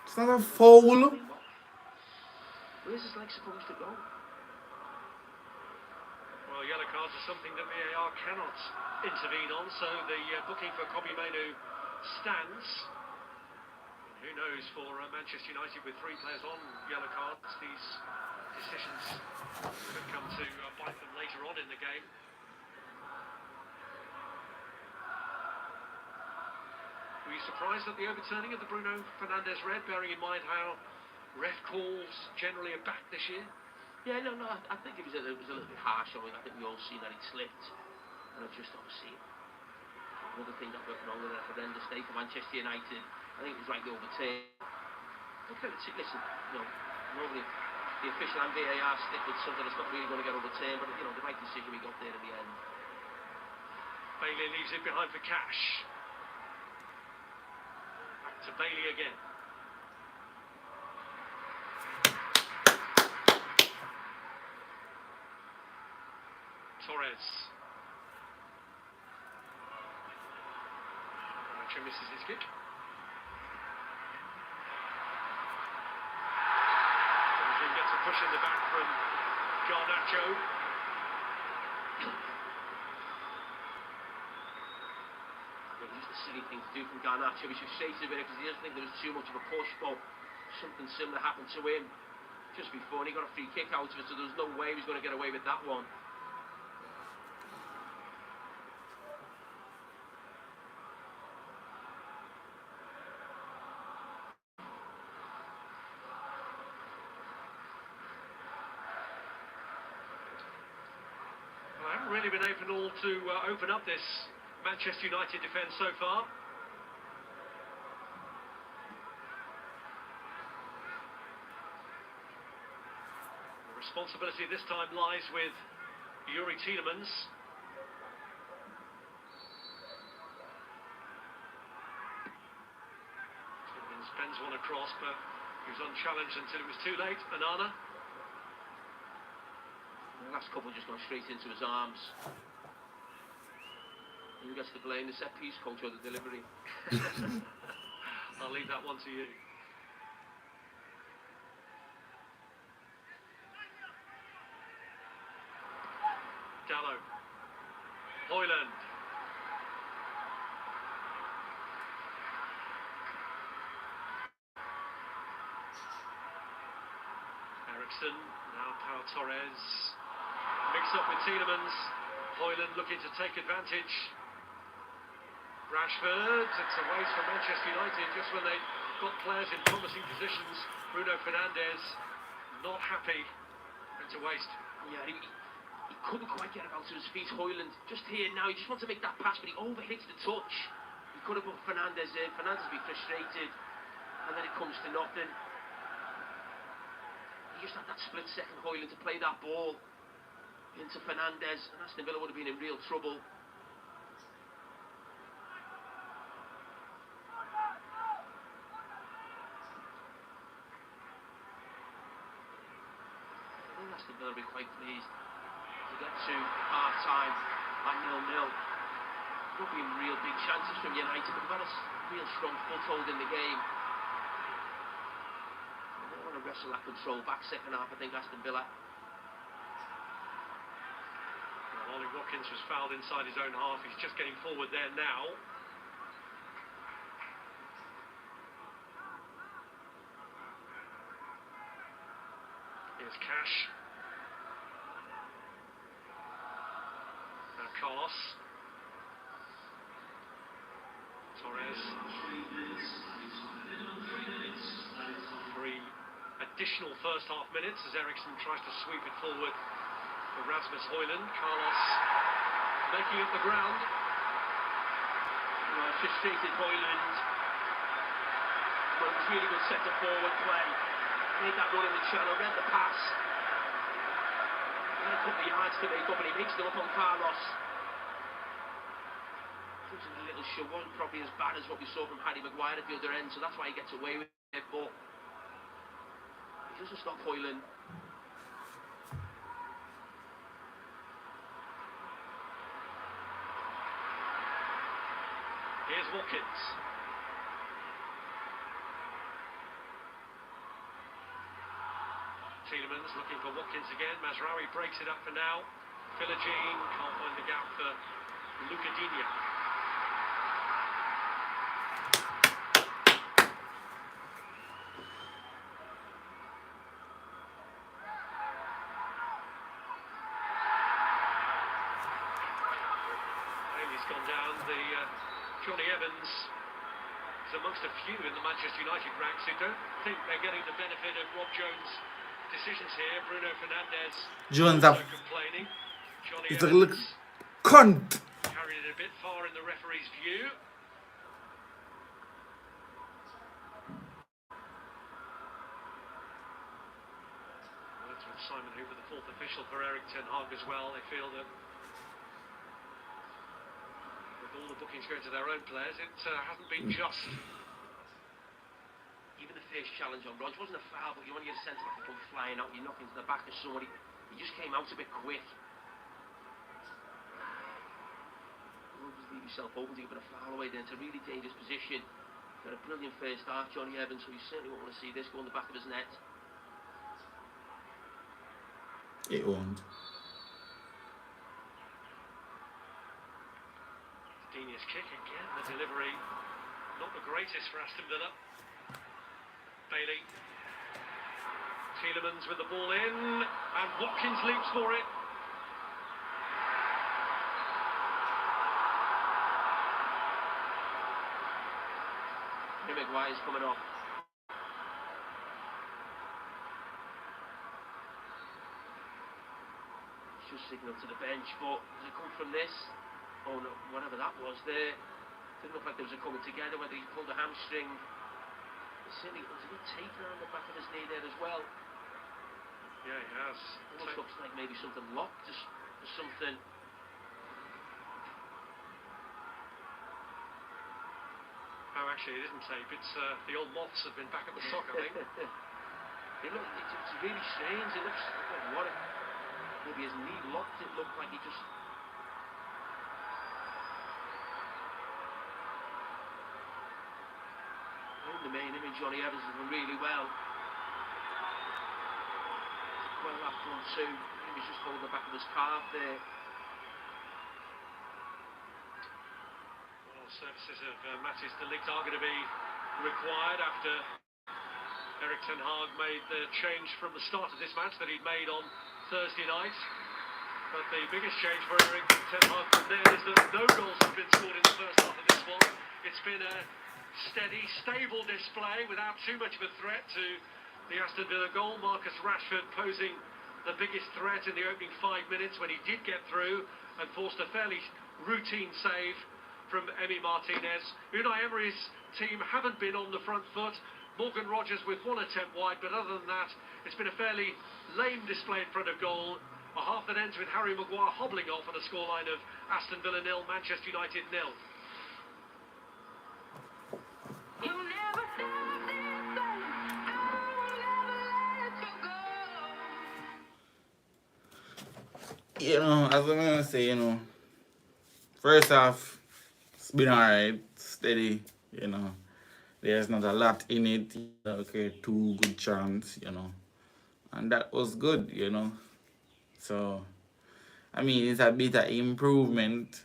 It's not a foul. Where's his leg supposed to go? Well, yellow cards are something that VAR cannot intervene on, so the booking for Kobe Mainu stands. And who knows, for Manchester United with 3 players on yellow cards, these decisions could come to bite them later on in the game. Were you surprised at the overturning of the Bruno Fernandes red, bearing in mind how ref calls generally are back this year? Yeah, no, I think it was a little bit harsh on him. I think we all seen that he slipped. And I've just obviously another thing that went wrong with a horrendous day for Manchester United. I think it was right to overturn. Listen, you know, normally the official and VAR stick with something that's not really going to get overturned, but you know, the right decision we got there in the end. Bailey leaves it behind for Cash. Back to Bailey again. Torres. Garnacho misses his kick. Philogene gets a push in the back from Garnacho. Just a silly thing to do from Garnacho. He should say to him because he doesn't think there was too much of a push, but something similar happened to him just before, and he got a free kick out of it, so there was no way he was going to get away with that one. Well, I haven't really been able to open up this Manchester United defence so far. The responsibility this time lies with Yuri Tielemans. Tielemans bends one across, but he was unchallenged until it was too late. Anana. The last couple just gone straight into his arms. Who gets to blame, the set piece coach or the delivery? I'll leave that one to you. Dallo. Hoyland. Eriksson. Now Pau Torres. Mixed up with Tielemans. Hoyland looking to take advantage. Rashford, it's a waste for Manchester United just when they got players in promising positions. Bruno Fernandes not happy. It's a waste. Yeah, he couldn't quite get about to his feet. Hoyland just here now, he just wants to make that pass, but he overhits the touch. He could have put Fernandes in. Fernandes will be frustrated, and then it comes to nothing. He just had that split second, Hoyland, to play that ball into Fernandes, and Aston Villa would have been in real trouble. Villa will be quite pleased to get to half-time at 0-0. Not been real big chances from United, but they've had a real strong foothold in the game. They want to wrestle that control back second half, I think, Aston Villa. Well, Ollie Watkins was fouled inside his own half. He's just getting forward there now. Here's Cash. Now Carlos. Torres. 3 additional first half minutes as Eriksson tries to sweep it forward for Rasmus Højlund. Carlos making up the ground. Well, frustrated Højlund. Well, it was really good centre forward play. Made that one in the channel, read the pass. He had a couple of yards to make up, and he mixed them up on Carlos. It was a little show, wasn't probably as bad as what we saw from Harry Maguire at the other end, so that's why he gets away with it, but he doesn't stop Højlund. Here's Watkins. Tielemans looking for Watkins again. Mazraoui breaks it up for now. Philogene can't find the gap for Lucadinha. Bailey's gone down. Johnny Evans is amongst a few in the Manchester United ranks who don't think they're getting the benefit of Rob Jones' decisions here. Bruno Fernandes Jones also up. complaining. Johnny It's a little Evans cunt. carried it a bit far in the referee's view. Words with Simon Hooper, the fourth official for Erik ten Hag as well. They feel that with all the bookings going to their own players, it hasn't been just. Even the first challenge on Rog wasn't a foul, but you want to get a centre back to come flying out, you knock into the back of somebody. He just came out a bit quick. You always leave yourself open to give a foul away then. It's a really dangerous position. Got a brilliant first half, Johnny Evans, so you certainly won't want to see this go in the back of his net. It won't. Dinia's kick again, the delivery not the greatest for Aston Villa. Bailey. Tielemans with the ball in, and Watkins leaps for it. Maguire's coming off. He's just signalled to the bench, but does it come from this? Oh no, whatever that was there. Didn't look like there was a coming together, whether he pulled a hamstring. Certainly, there's a bit tape around the back of his knee there as well. Yeah, he has. Almost looks like maybe something locked, just something. Oh, actually, it isn't tape. It's the old moths have been back at the sock, I think. It's really strange. It looks like what if maybe his knee locked. It looked like he just. In the main image, Johnny Evans has done really well. Well, that front two. He was just holding the back of his calf there. Well, services of Matthijs de Ligt are going to be required after Erik ten Hag made the change from the start of this match that he'd made on Thursday night. But the biggest change for Erik ten Hag from there is that no goals have been scored in the first half of this one. It's been a steady, stable display without too much of a threat to the Aston Villa goal. Marcus Rashford posing the biggest threat in the opening 5 minutes when he did get through and forced a fairly routine save from Emi Martinez. Unai Emery's team haven't been on the front foot. Morgan Rogers with one attempt wide, but other than that, it's been a fairly lame display in front of goal. A half that ends with Harry Maguire hobbling off on a scoreline of Aston Villa 0, Manchester United 0. You know, as I'm gonna say, you know, first half, it's been alright, steady, you know. There's not a lot in it. Okay, two good chance, you know. And that was good, you know. So, I mean, it's a bit of improvement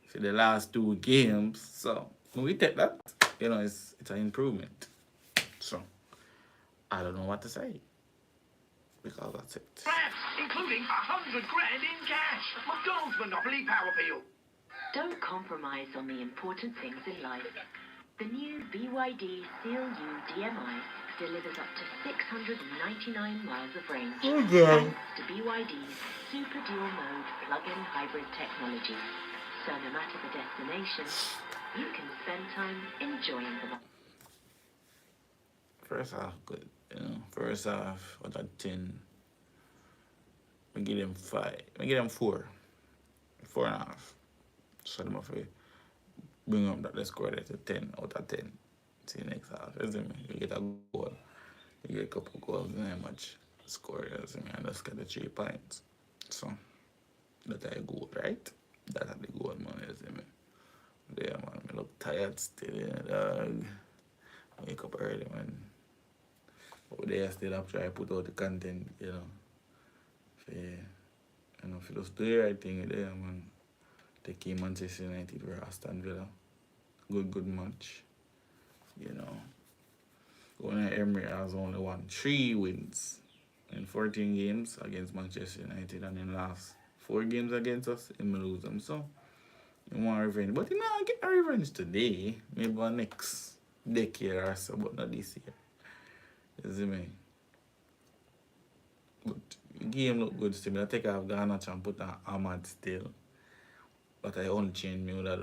for the last two games. So, when we take that, you know, it's an improvement. So, I don't know what to say. Because that's it. Including 100 grand in cash. McDonald's Monopoly Power Peel. Don't compromise on the important things in life. The new BYD Seal U DMI delivers up to 699 miles of range. Thanks to BYD's Super Dual Mode plug-in hybrid technology. So no matter the destination, you can spend time enjoying them. First half, good. You know, first half, out of 10, we give them 5. We give them 4. 4.5. So them have to bring up that the score there to 10 out of 10. See next half, isn't it? You get a goal. You get a couple goals in a match score, isn't it? And just get the 3 points. So, that's a goal, right? That's the goal, man, isn't it? There, man, I look tired still, you know, dog. Wake up early, man. But they still have to try to put out the content, you know. For, you know, if you just do the right thing there, man. Take in Manchester United for Aston Villa. Good match. You know. Unai Emery has only won 3 wins in 14 games against Manchester United, and in the last 4 games against us, he lose them. So, he want revenge. But he not get a revenge today. Maybe next decade or so, but not this year. You see me? But the game look good still. I take off Garnacho and put on Ahmad still. But I only change me with that.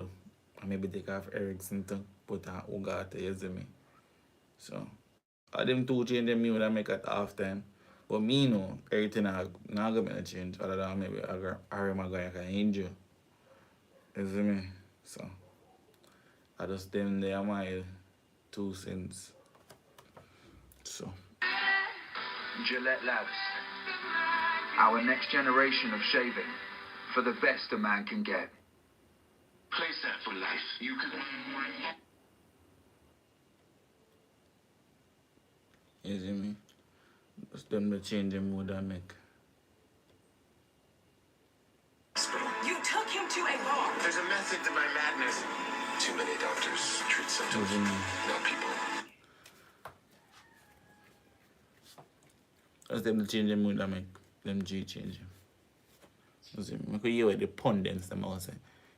I maybe take off Ericsson to put on Ugarte, you see me? So, I them two change them me would I make at half time. But me know everything I not gonna make a change other than maybe Harry Maguire can injure. You see me? So I just them there my 2 cents. So Gillette Labs. Our next generation of shaving for the best a man can get. Play set for life. You can. you see me? Just them the change them mood I make. You took him to a bar. There's a method to my madness. Too many doctors treat symptoms, not people. Just them the change them mood I make. Them G change them. You see me? I could hear what the pundits them all say.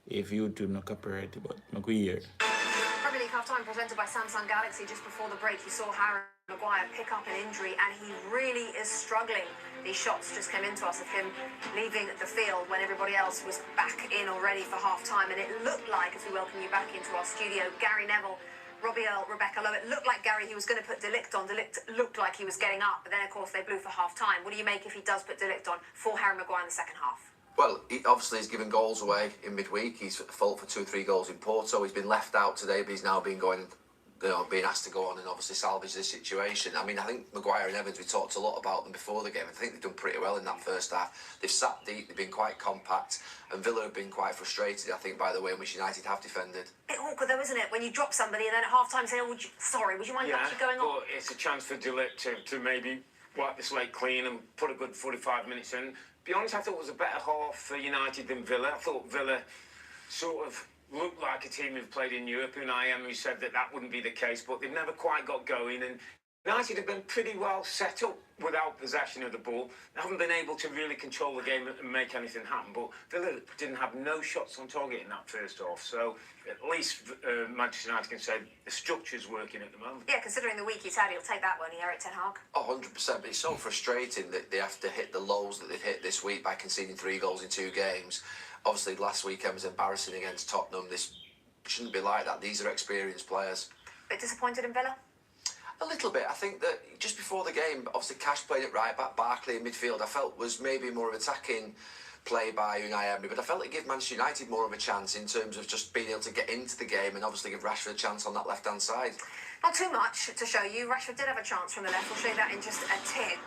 If YouTube not copyright, but I could hear. Premier League half-time presented by Samsung Galaxy. Just before the break, you saw Harry Maguire pick up an injury, and he really is struggling. These shots just came into us of him leaving the field when everybody else was back in already for half-time, and it looked like, as we welcome you back into our studio, Gary Neville, Robbie Earl, Rebecca Lowe, it looked like Gary, he was going to put De Ligt on. De Ligt looked like he was getting up, but then, of course, they blew for half-time. What do you make if he does put De Ligt on for Harry Maguire in the second half? Well, he obviously he's given goals away in midweek. He's at fault for 2 or 3 goals in Porto. He's been left out today, but he's now being asked to go on and obviously salvage this situation. I mean, I think Maguire and Evans, we talked a lot about them before the game. I think they've done pretty well in that first half. They've sat deep, they've been quite compact, and Villa have been quite frustrated, I think, by the way in which United have defended. Bit awkward though, isn't it? When you drop somebody and then at half-time say, oh, would you mind actually going on? But it's a chance for De Ligt to maybe wipe the slate clean and put a good 45 minutes in. To be honest, I thought it was a better half for United than Villa. I thought Villa sort of looked like a team who've played in Europe, and I am who said that wouldn't be the case, but they've never quite got going, and United have been pretty well set up without possession of the ball. They haven't been able to really control the game and make anything happen, but Villa didn't have no shots on target in that first half, so at least Manchester United can say the structure's working at the moment. Yeah, considering the week he's had, he'll take that one, Erik Ten Hag. Oh, 100%, but it's so frustrating that they have to hit the lows that they've hit this week by conceding 3 goals in 2 games. Obviously, last weekend was embarrassing against Tottenham. This shouldn't be like that. These are experienced players. Bit disappointed in Villa? A little bit. I think that just before the game, obviously Cash played it right back, Barkley in midfield, I felt was maybe more of attacking play by Unai Emery, but I felt it gave Manchester United more of a chance in terms of just being able to get into the game and obviously give Rashford a chance on that left-hand side. Not too much to show you. Rashford did have a chance from the left. We'll show you that in just a tick.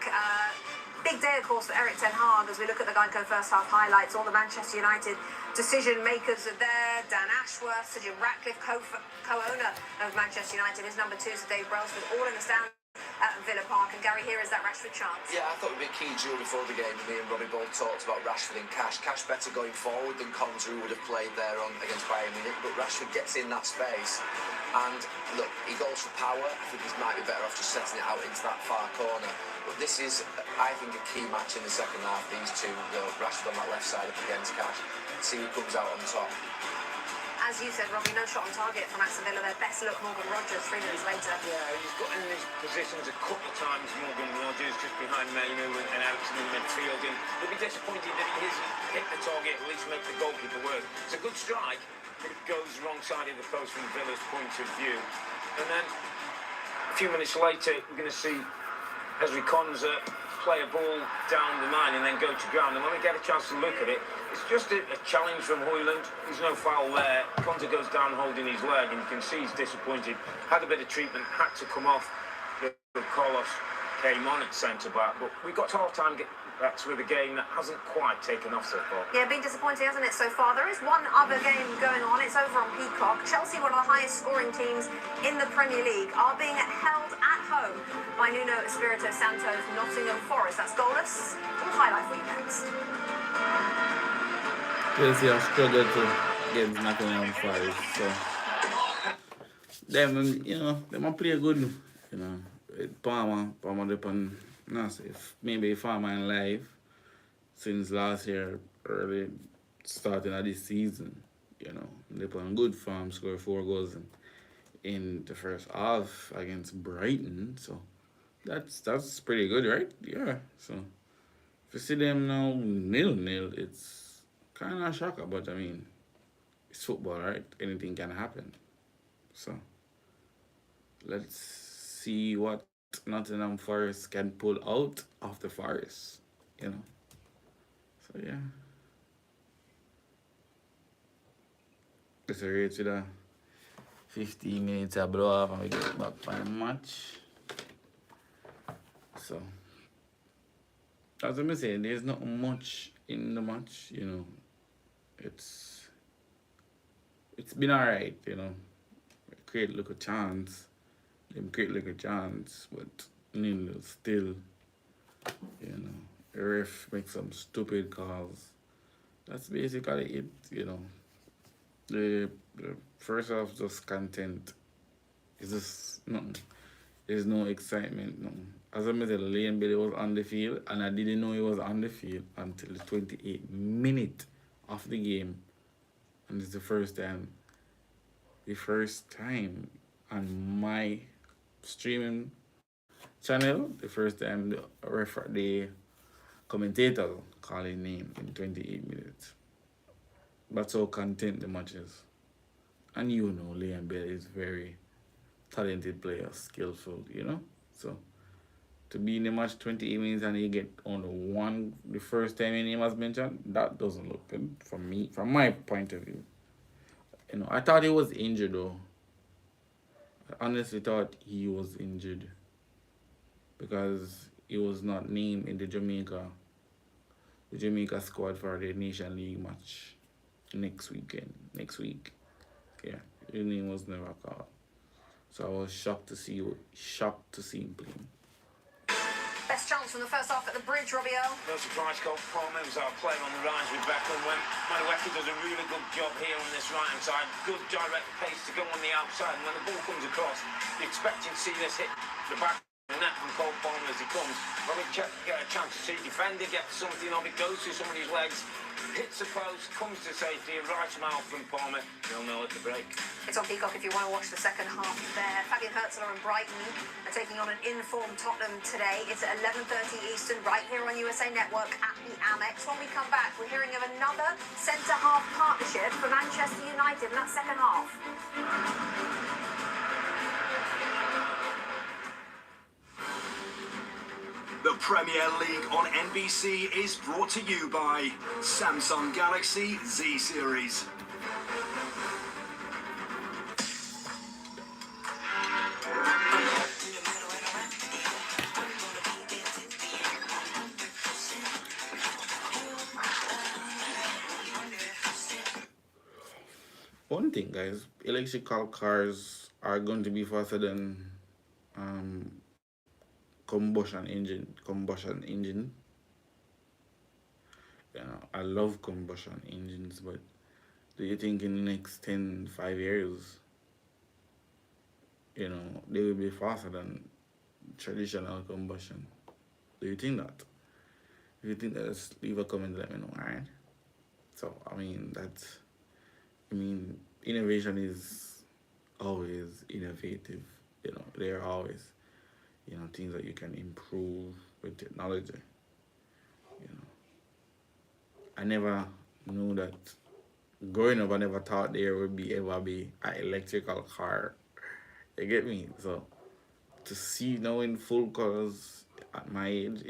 Big day, of course, for Eric Ten Hag as we look at the Geico first half highlights. All the Manchester United decision makers are there. Dan Ashworth, Sir Jim Ratcliffe, co-owner of Manchester United. His number 2, Sir Dave Brailsford, all in the stand at Villa Park. And Gary, here is that Rashford chance. Yeah, I thought it would be a key duel before the game. Me and Robbie both talked about Rashford and Cash. Cash better going forward than Conte, who would have played there on against Bayern Munich. But Rashford gets in that space. And look, he goes for power. I think he might be better off just setting it out into that far corner. But this is, I think, a key match in the second half. These two, Rashford on that left side up against Cash. See who comes out on top. As you said, Robbie, no shot on target from Aston Villa. Their best look, Morgan Rogers, 3 minutes later. Yeah, he's got in these positions a couple of times, Morgan Rogers, just behind Mainu and Ericsson in midfield. And he'll be disappointed that he hasn't hit the target, at least make the goalkeeper work. It's a good strike, but it goes wrong side of the post from Villa's point of view. And then a few minutes later, we're going to see Ezri Konsa play a ball down the line and then go to ground. And when we get a chance to look at it, it's just a challenge from Højlund. There's no foul there. Konsa goes down holding his leg, and you can see he's disappointed. Had a bit of treatment, had to come off. Carlos came on at centre-back. But we got to half-time, that's with a game that hasn't quite taken off so far. Yeah, been disappointing, hasn't it, so far? There is one other game going on. It's over on Peacock. Chelsea, one of the highest-scoring teams in the Premier League, are being held at home by Nuno Espirito Santo's Nottingham Forest. That's goalless. We'll highlight for you next. Chelsea have struggled to get Nottingham Forest, so them play good, Palmer depend, maybe Farmer in live since last year, early starting of this season, they put on good form, score 4 goals in the first half against Brighton, so that's pretty good, right? Yeah, so if you see them now 0-0, it's kind of a shocker, but I mean, it's football, right? Anything can happen. So let's see what Nottingham Forest can pull out of the Forest, So yeah, it's a rate with a 15 minutes of blow off and we get back for the match. So as I'm saying, there's not much in the match, It's been alright, Create a little chance. Them create like a chance, but still, the ref makes some stupid calls. That's basically it, The first half just content. It's just nothing. There's no excitement, no. As I said, Leon Bailey was on the field, and I didn't know he was on the field until the 28th minute of the game. And it's the first time on my streaming channel, the first time the commentator called his name in 28 minutes. That's how content the match is. And Leon Bailey is very talented player, skillful, So to be in the match 28 minutes and you get only one the first time your name was mentioned, that doesn't look good for me, from my point of view. I thought he was injured though. I honestly thought he was injured because he was not named in the Jamaica squad for the Nation League match next week. Yeah, his name was never called. So I was shocked to see him playing. Best chance from the first half at the bridge, Robbie Earl. No surprise, Cole Palmer was our player on the rise with Beckham when Manueki does a really good job here on this right-hand side. Good direct pace to go on the outside, and when the ball comes across, you expect to see this hit the back of the net from Cole Palmer as he comes. Robbie get a chance to see defender, get something of it, goes through somebody's legs, hits the post, comes to safety, and right mouth from Palmer. 0-0 at the break. It's on Peacock if you want to watch the second half there. Fabian Hurtzler and Brighton are taking on an informed Tottenham today. It's at 11:30 Eastern, right here on USA Network at the Amex. When we come back, we're hearing of another centre-half partnership for Manchester United in that second half. The Premier League on NBC is brought to you by Samsung Galaxy Z Series. one thing, guys, electrical cars are going to be faster than um, combustion engine. You know, I love combustion engines, but do you think in the next 5 years, you know, they will be faster than traditional combustion? Do you think that? If you think that, just leave a comment, let me know, alright? So, innovation is always innovative. You know, there are always, you know, things that you can improve with technology. You know, I never knew that. Growing up, I never thought there would ever be an electrical car. You get me? So to see now in full colors at my age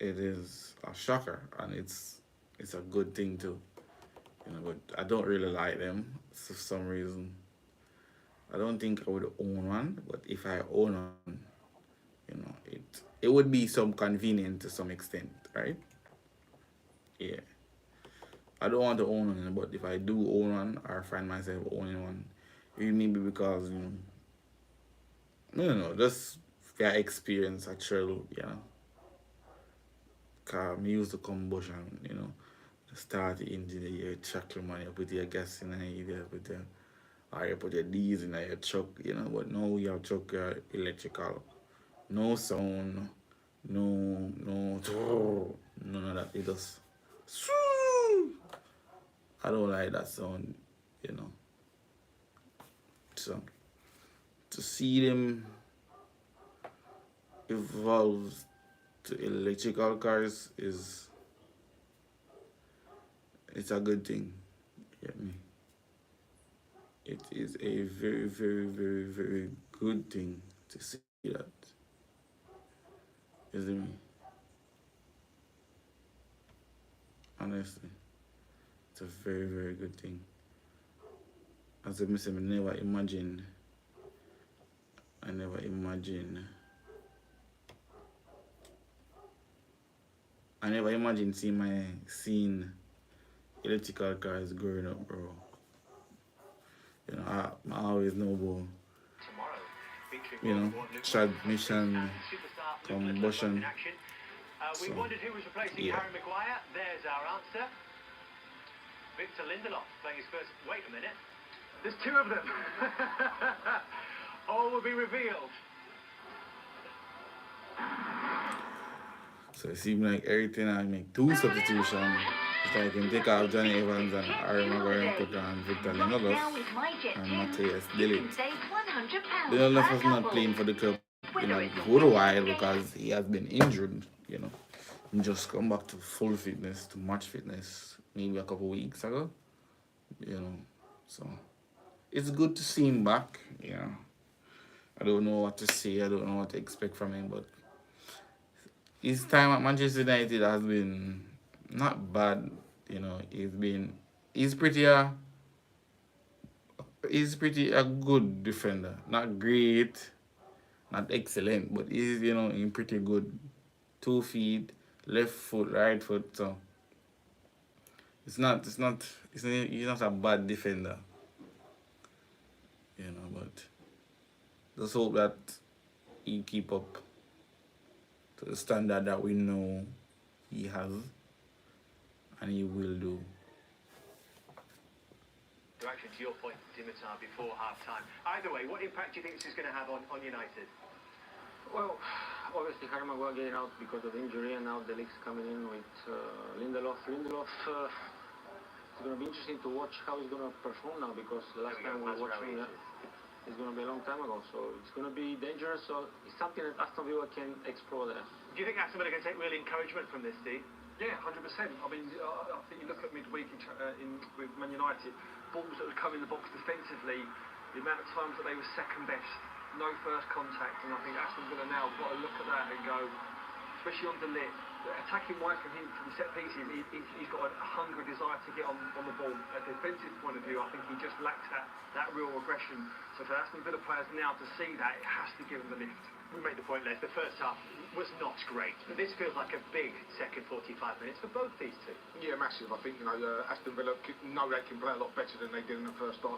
is a shocker, and it's a good thing too. You know, but I don't really like them for some reason. I don't think I would own one, but if I own one, you know, it would be some convenient to some extent, right? Yeah. I don't want to own one, but if I do own one or find myself owning one, it may be because, you know, I don't know, just for experience, a thrill, you know. Car, me use the combustion, you know. Start the engine, you chuck your money, you put your gas in it, you put your, or you put your diesel in your truck, you know. But now your truck electrical, no sound, none of that. It just, I don't like that sound, you know. So to see them evolve to electrical cars it's a good thing. You get me? It is a very, very, very, very good thing to see that. You see me? Honestly, it's a very, very good thing. As I said, I never imagined seeing electrical cars growing up, bro. You know, I always know about, you know, transmission, combustion. We wondered who was replacing yeah. Harry Maguire. There's our answer. Victor Lindelof playing his first. Wait a minute. There's two of them. All will be revealed. So it seems like everything I make two substitutions. So I can take out Johnny Evans and Harry Maguire and put on Victor Lindelof and Matthias Delete. Lindelof is not playing for the club in a good while because he has been injured, you know. He just come back to full fitness, to match fitness, maybe a couple weeks ago, you know. So it's good to see him back, you know. I don't know what to say, I don't know what to expect from him, but his time at Manchester United has been not bad, you know. He's pretty a good defender. Not great, not excellent, but he's, you know, in pretty good. 2 feet, left foot, right foot, so he's not a bad defender. You know, but just hope that he keep up to the standard that we know he has and he will do. Actually, to your point, Dimitar, before half-time. Either way, what impact do you think this is going to have on United? Well, obviously Harry Maguire getting out because of injury, and now the league's coming in with Lindelof. Lindelof is going to be interesting to watch how he's going to perform now, because the last time we watched him is going to be a long time ago. So it's going to be dangerous. So it's something that Aston Villa can explore there. Do you think Aston Villa can take real encouragement from this, Steve? Yeah, 100%. I mean, I think you look at midweek with Man United, balls that would come in the box defensively, the amount of times that they were second best, no first contact, and I think Aston Villa now have got to look at that and go, especially on the lit, attacking wise from him from set pieces, he's got a hunger, desire to get on the ball. At a defensive point of view, I think he just lacks that real aggression. So for Aston Villa players now to see that, it has to give them the lift. we made the point, Les, the first half was not great, but this feels like a big second 45 minutes for both these two. Yeah, massive. I think, Aston Villa know they can play a lot better than they did in the first half.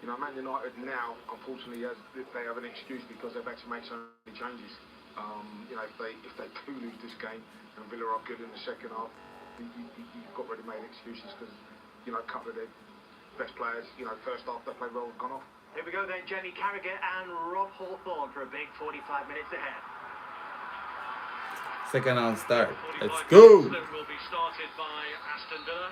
Man United now, unfortunately, they have an excuse because they've had to make so many changes. If they do lose this game and Villa are good in the second half, you've got ready-made excuses because, a couple of their best players, first half they played well, gone off. Here we go then, Jamie Carragher and Rob Hawthorne for a big 45 minutes ahead. Second half start. Let's go. Will be started by Aston Villa,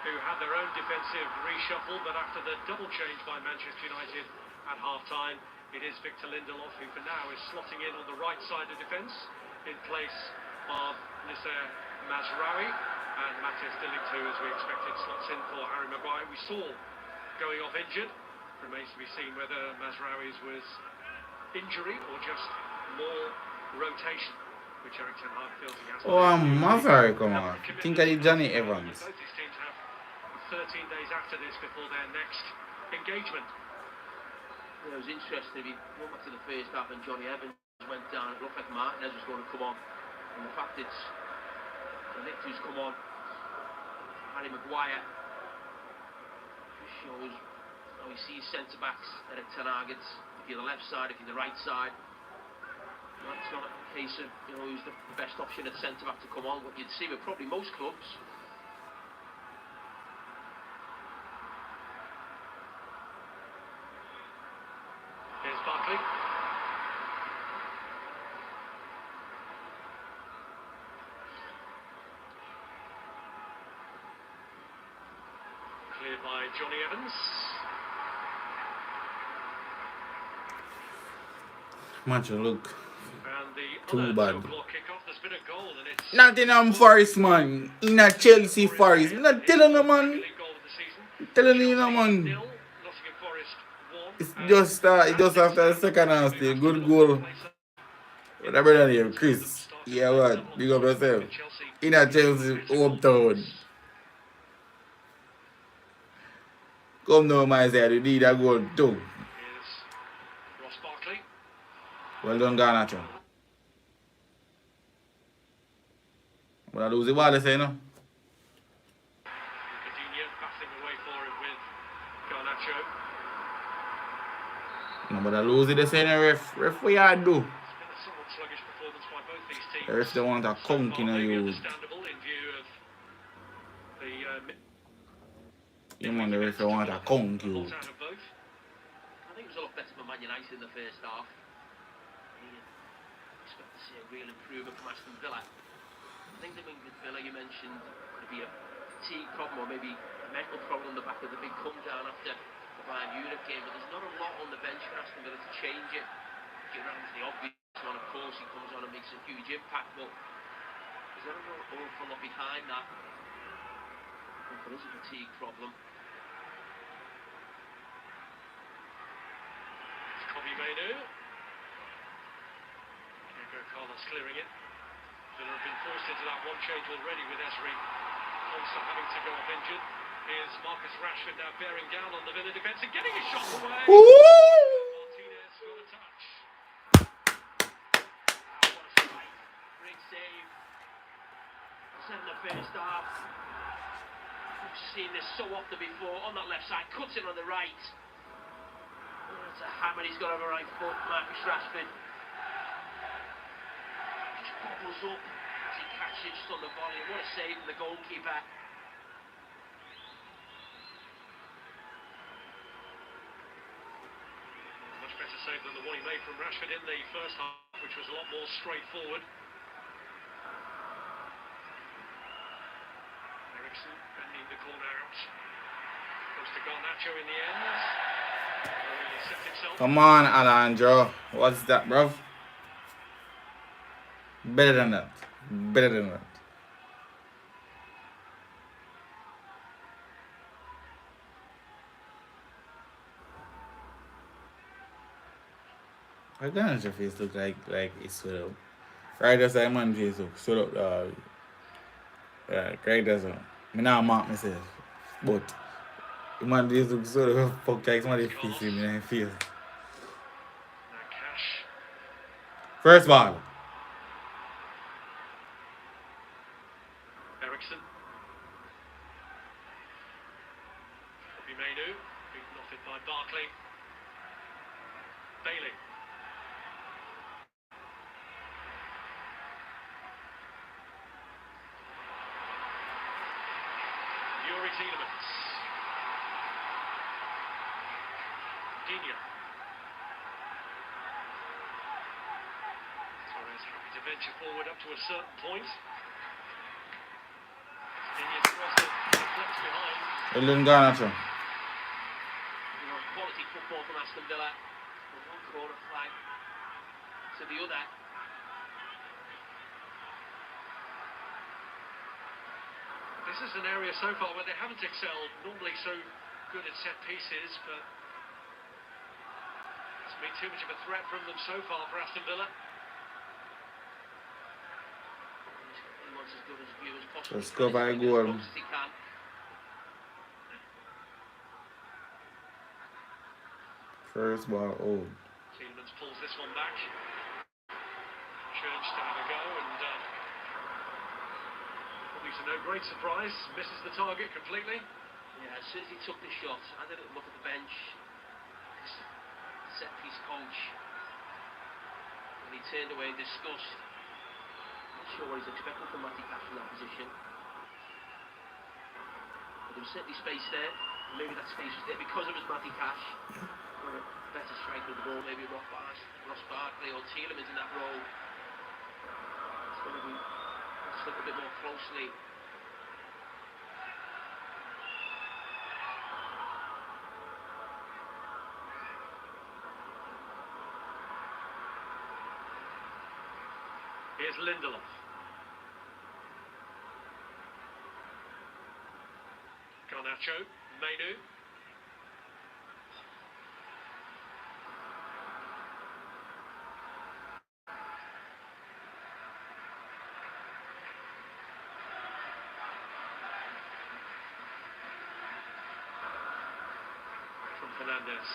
who had their own defensive reshuffle, but after the double change by Manchester United at half-time, it is Victor Lindelof who for now is slotting in on the right side of defence in place of Nisser Mazraoui, and Matthias de Ligt, who, as we expected, slots in for Harry Maguire. We saw going off injured. Remains to be seen whether Mazraoui's was injury or just more rotation, which Eric Ten Hag feels he has. Oh, Mazraoui, come on. Think of Johnny Evans. Both these teams have 13 days after this before their next engagement. It was interesting. If you went back to the first half and Johnny Evans went down, it looked like Martinez was going to come on. And the fact it's the Ligt who's come on, Harry Maguire, shows how he sees centre-backs at Ten Hag. If you're the left side, if you're the right side. It's not a case of who's the best option at centre-back to come on. What you'd see with probably most clubs. Here's Barkley. Cleared by Johnny Evans. Much look And the too bad. kickoff, there's been a goal and it's Nottingham Forest, man. In a Chelsea Forest. I'm not telling you, man. I'm telling you, man. It's just after the second half, the good goal. What a brother name, Chris. Yeah, what? Big up yourself. In a Chelsea hometown. Come now, my side. You need a goal too. Well done, Garnacho. But I lose the ball, they say, no? Coutinho battling away for it with Garnacho. No, but I lose it, they say, no, ref. Ref, what you do? It's been a somewhat sluggish performance by both these teams. The ref don't want a conk in a you. Understandable in view of the You man, the ref don't want a conk you. I think it was a lot better for Man United in the first half. Expect to see a real improvement from Aston Villa. I think that with Villa, you mentioned could be a fatigue problem or maybe a mental problem on the back of the big come down after the Bayern Munich game, but there's not a lot on the bench for Aston Villa to change it. Giroud's the obvious one, of course, he comes on and makes a huge impact, but is there an awful lot behind that? I think there is a fatigue problem. It's Kobe Mainu. Carlos clearing it. Villa have been forced into that one change already with Esri also having to go off injured. Here's Marcus Rashford now bearing down on the Villa defence and getting his shot away. Martinez got a touch. What a strike. Great save. Set in the first half. We've seen this so often before. On that left side, cuts in on the right. Oh, that's a hammer he's got over right foot, Marcus Rashford. Bubbles up as he catches just on the volley. What a save from the goalkeeper. Much better save than the one he made from Rashford in the first half, which was a lot more straightforward. Eriksson bending the corner out. Goes to Garnacho in the end. He set himself. Come on, Alejandro. What's that, bruv? Better than that. Better than that. Why can't your face look like it's sweat up? Right as that man face look sweat up, dog. Right as that. I not mark myself. But the man face look sweat up. Fuck like somebody face in my face. Cash First ball. Ericsson. Menu, beaten off it by Barkley. Bailey. Yuri Tielemans. Digne. Torres happy to venture forward up to a certain point. Digne's cross it, deflects behind. Ellen Garnacho. Quality football from Aston Villa. From one corner flag to the other. This is an area so far where they haven't excelled. Normally so good at set pieces, but it's been too much of a threat from them so far for Aston Villa. He wants as good a view as possible. Let's go by goal. First ball old. Tielemans pulls this one back. Church to have a go, and probably to no great surprise, misses the target completely. Yeah, as soon as he took the shot, I had a little look at the bench. Set piece coach, and he turned away in disgust. Not sure what he's expecting from Matty Cash in that position. But there was certainly space there. Maybe that space was there because it was Matty Cash. Or a better striker of the ball, maybe Ross Barkley or Tielemans in that role. It's going to be let's look a bit more closely. Here's Lindelof. Garnacho, Menu. From Fernandez.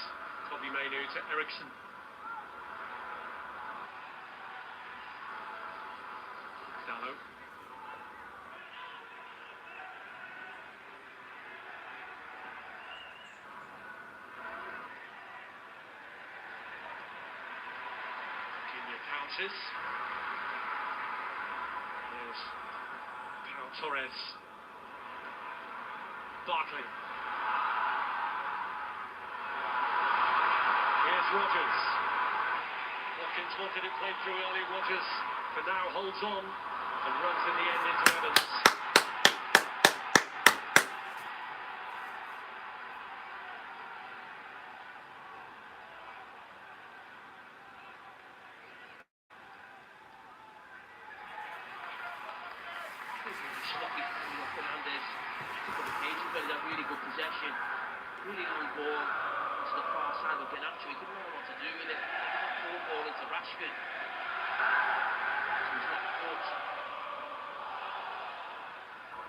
Toby Menu to Ericsson. Dallo. Digne pounces. There's Pau Torres. Barkley. Here's Rodgers. Watkins wanted it played through early. Rodgers for now holds on and runs in the end into Evans. Sloppy from Fernandez. Took on the pages, but he had really good possession. Really long ball to the far side of Garnacho. He couldn't know what to do with it. Full ball into Rashford. So he's not caught.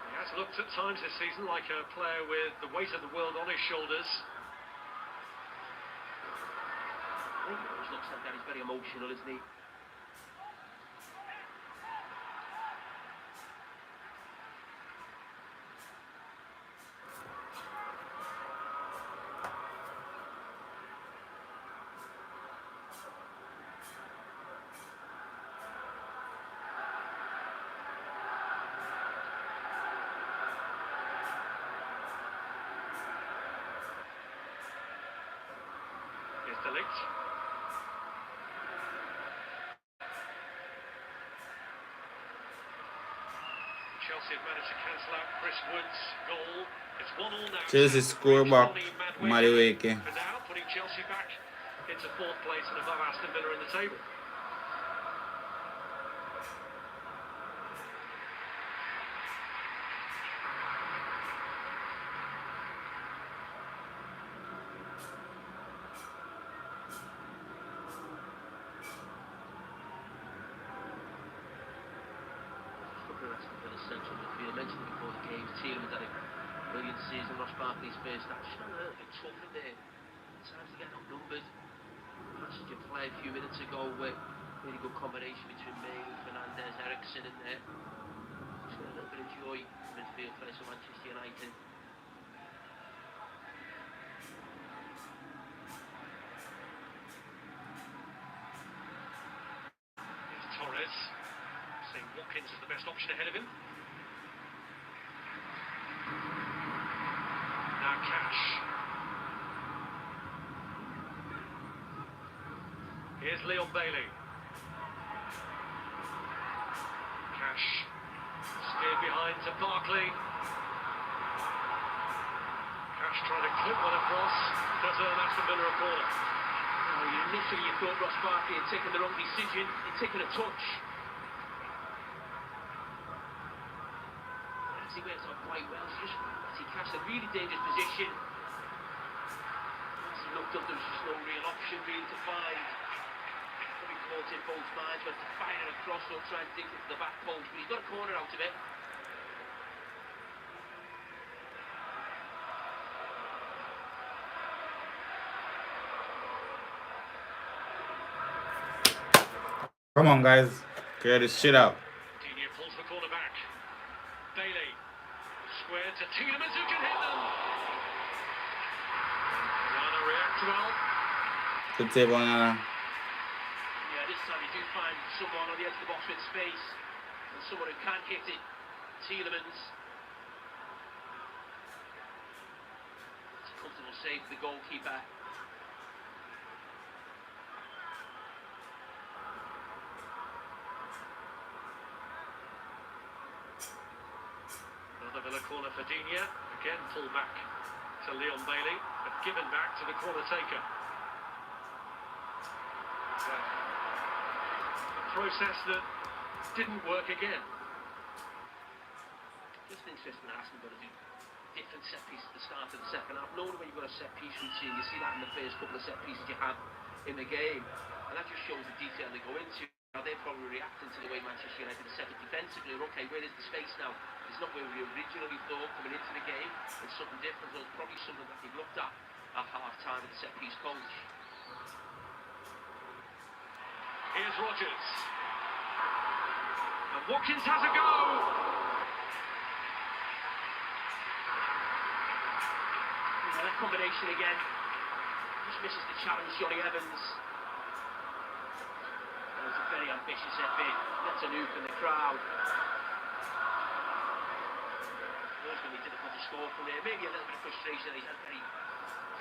He has looked at times this season like a player with the weight of the world on his shoulders. I think he always looks like that. He's very emotional, isn't he? Here's De Ligt. Chelsea have managed to cancel out Chris Wood's goal. It's 1-1 now. Chelsea score back. Madueke. For now, putting Chelsea back into fourth place and above Aston Villa in the table. Central midfield. I mentioned it before the game. Tielemans had a brilliant season. Ross Barkley's first action. A little bit tough in there. Times to get outnumbered. Passage of play a few minutes ago with Really good combination between Bale, Fernandes, Eriksen in there. Just got a little bit of joy midfield players for Manchester United. Here's Torres, seeing Watkins as the best option ahead of him. Now Cash. Here's Leon Bailey. Cash steered behind to Barkley. Cash trying to clip one across. Does earn Aston Villa a corner. Initially you thought Ross Barkley had taken the wrong decision, he'd taken a touch. As he went on quite well, so just he cast a really dangerous position. As he looked up, there was just no real option really to find. Probably caught in both minds, whether to fire it across or try and dig it to the back post, but he's got a corner out of it. Come on, guys. Clear this shit out. Digne pulls the corner back. Bailey. Square to Tielemans, who can hit them. Onana reacts well. Good save, Onana. Yeah, this time you do find someone on the edge of the box with space. And someone who can't hit it. Tielemans. It's a comfortable save for the goalkeeper. Villa corner for Digne, again pulled back to Leon Bailey, but given back to the corner taker. A process that didn't work again. Just interesting that Aston Villa do different set pieces at the start of the second half. Normally when you've got a set piece routine, you see that in the first couple of set pieces you have in the game, and that just shows the detail they go into. Now they're probably reacting to the way Manchester United is set up defensively. Okay, where is the space now? It's not where we originally thought coming into the game. It's something different. It's probably something that they've looked at half-time with the set-piece coach. Here's Rodgers. And Watkins has a go! That combination again. Just misses the challenge, Johnny Evans. That was a very ambitious effort. That's a new from the crowd. It's going to be difficult to score from there. Maybe a little bit of frustration. He's had very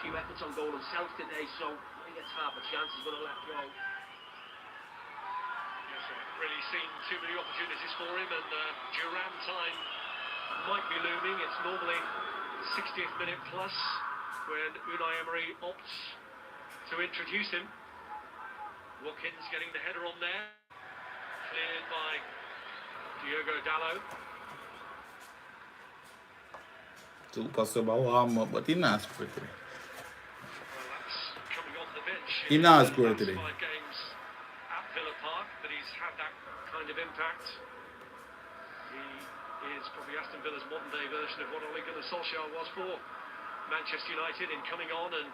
few efforts on goal himself today, so when he gets half a chance, he's going to let go. Yes, I've really seen too many opportunities for him, and Duran time might be looming. It's normally 60th minute plus when Unai Emery opts to introduce him. Watkins getting the header on there, cleared by Diogo Dalot. Super warm up, but he not scored today. Well, that's coming off the bench. He not scored today. 5 games at Villa Park that he's had that kind of impact. He is probably Aston Villa's modern-day version of what Ole Gunnar Solskjaer was for Manchester United in coming on and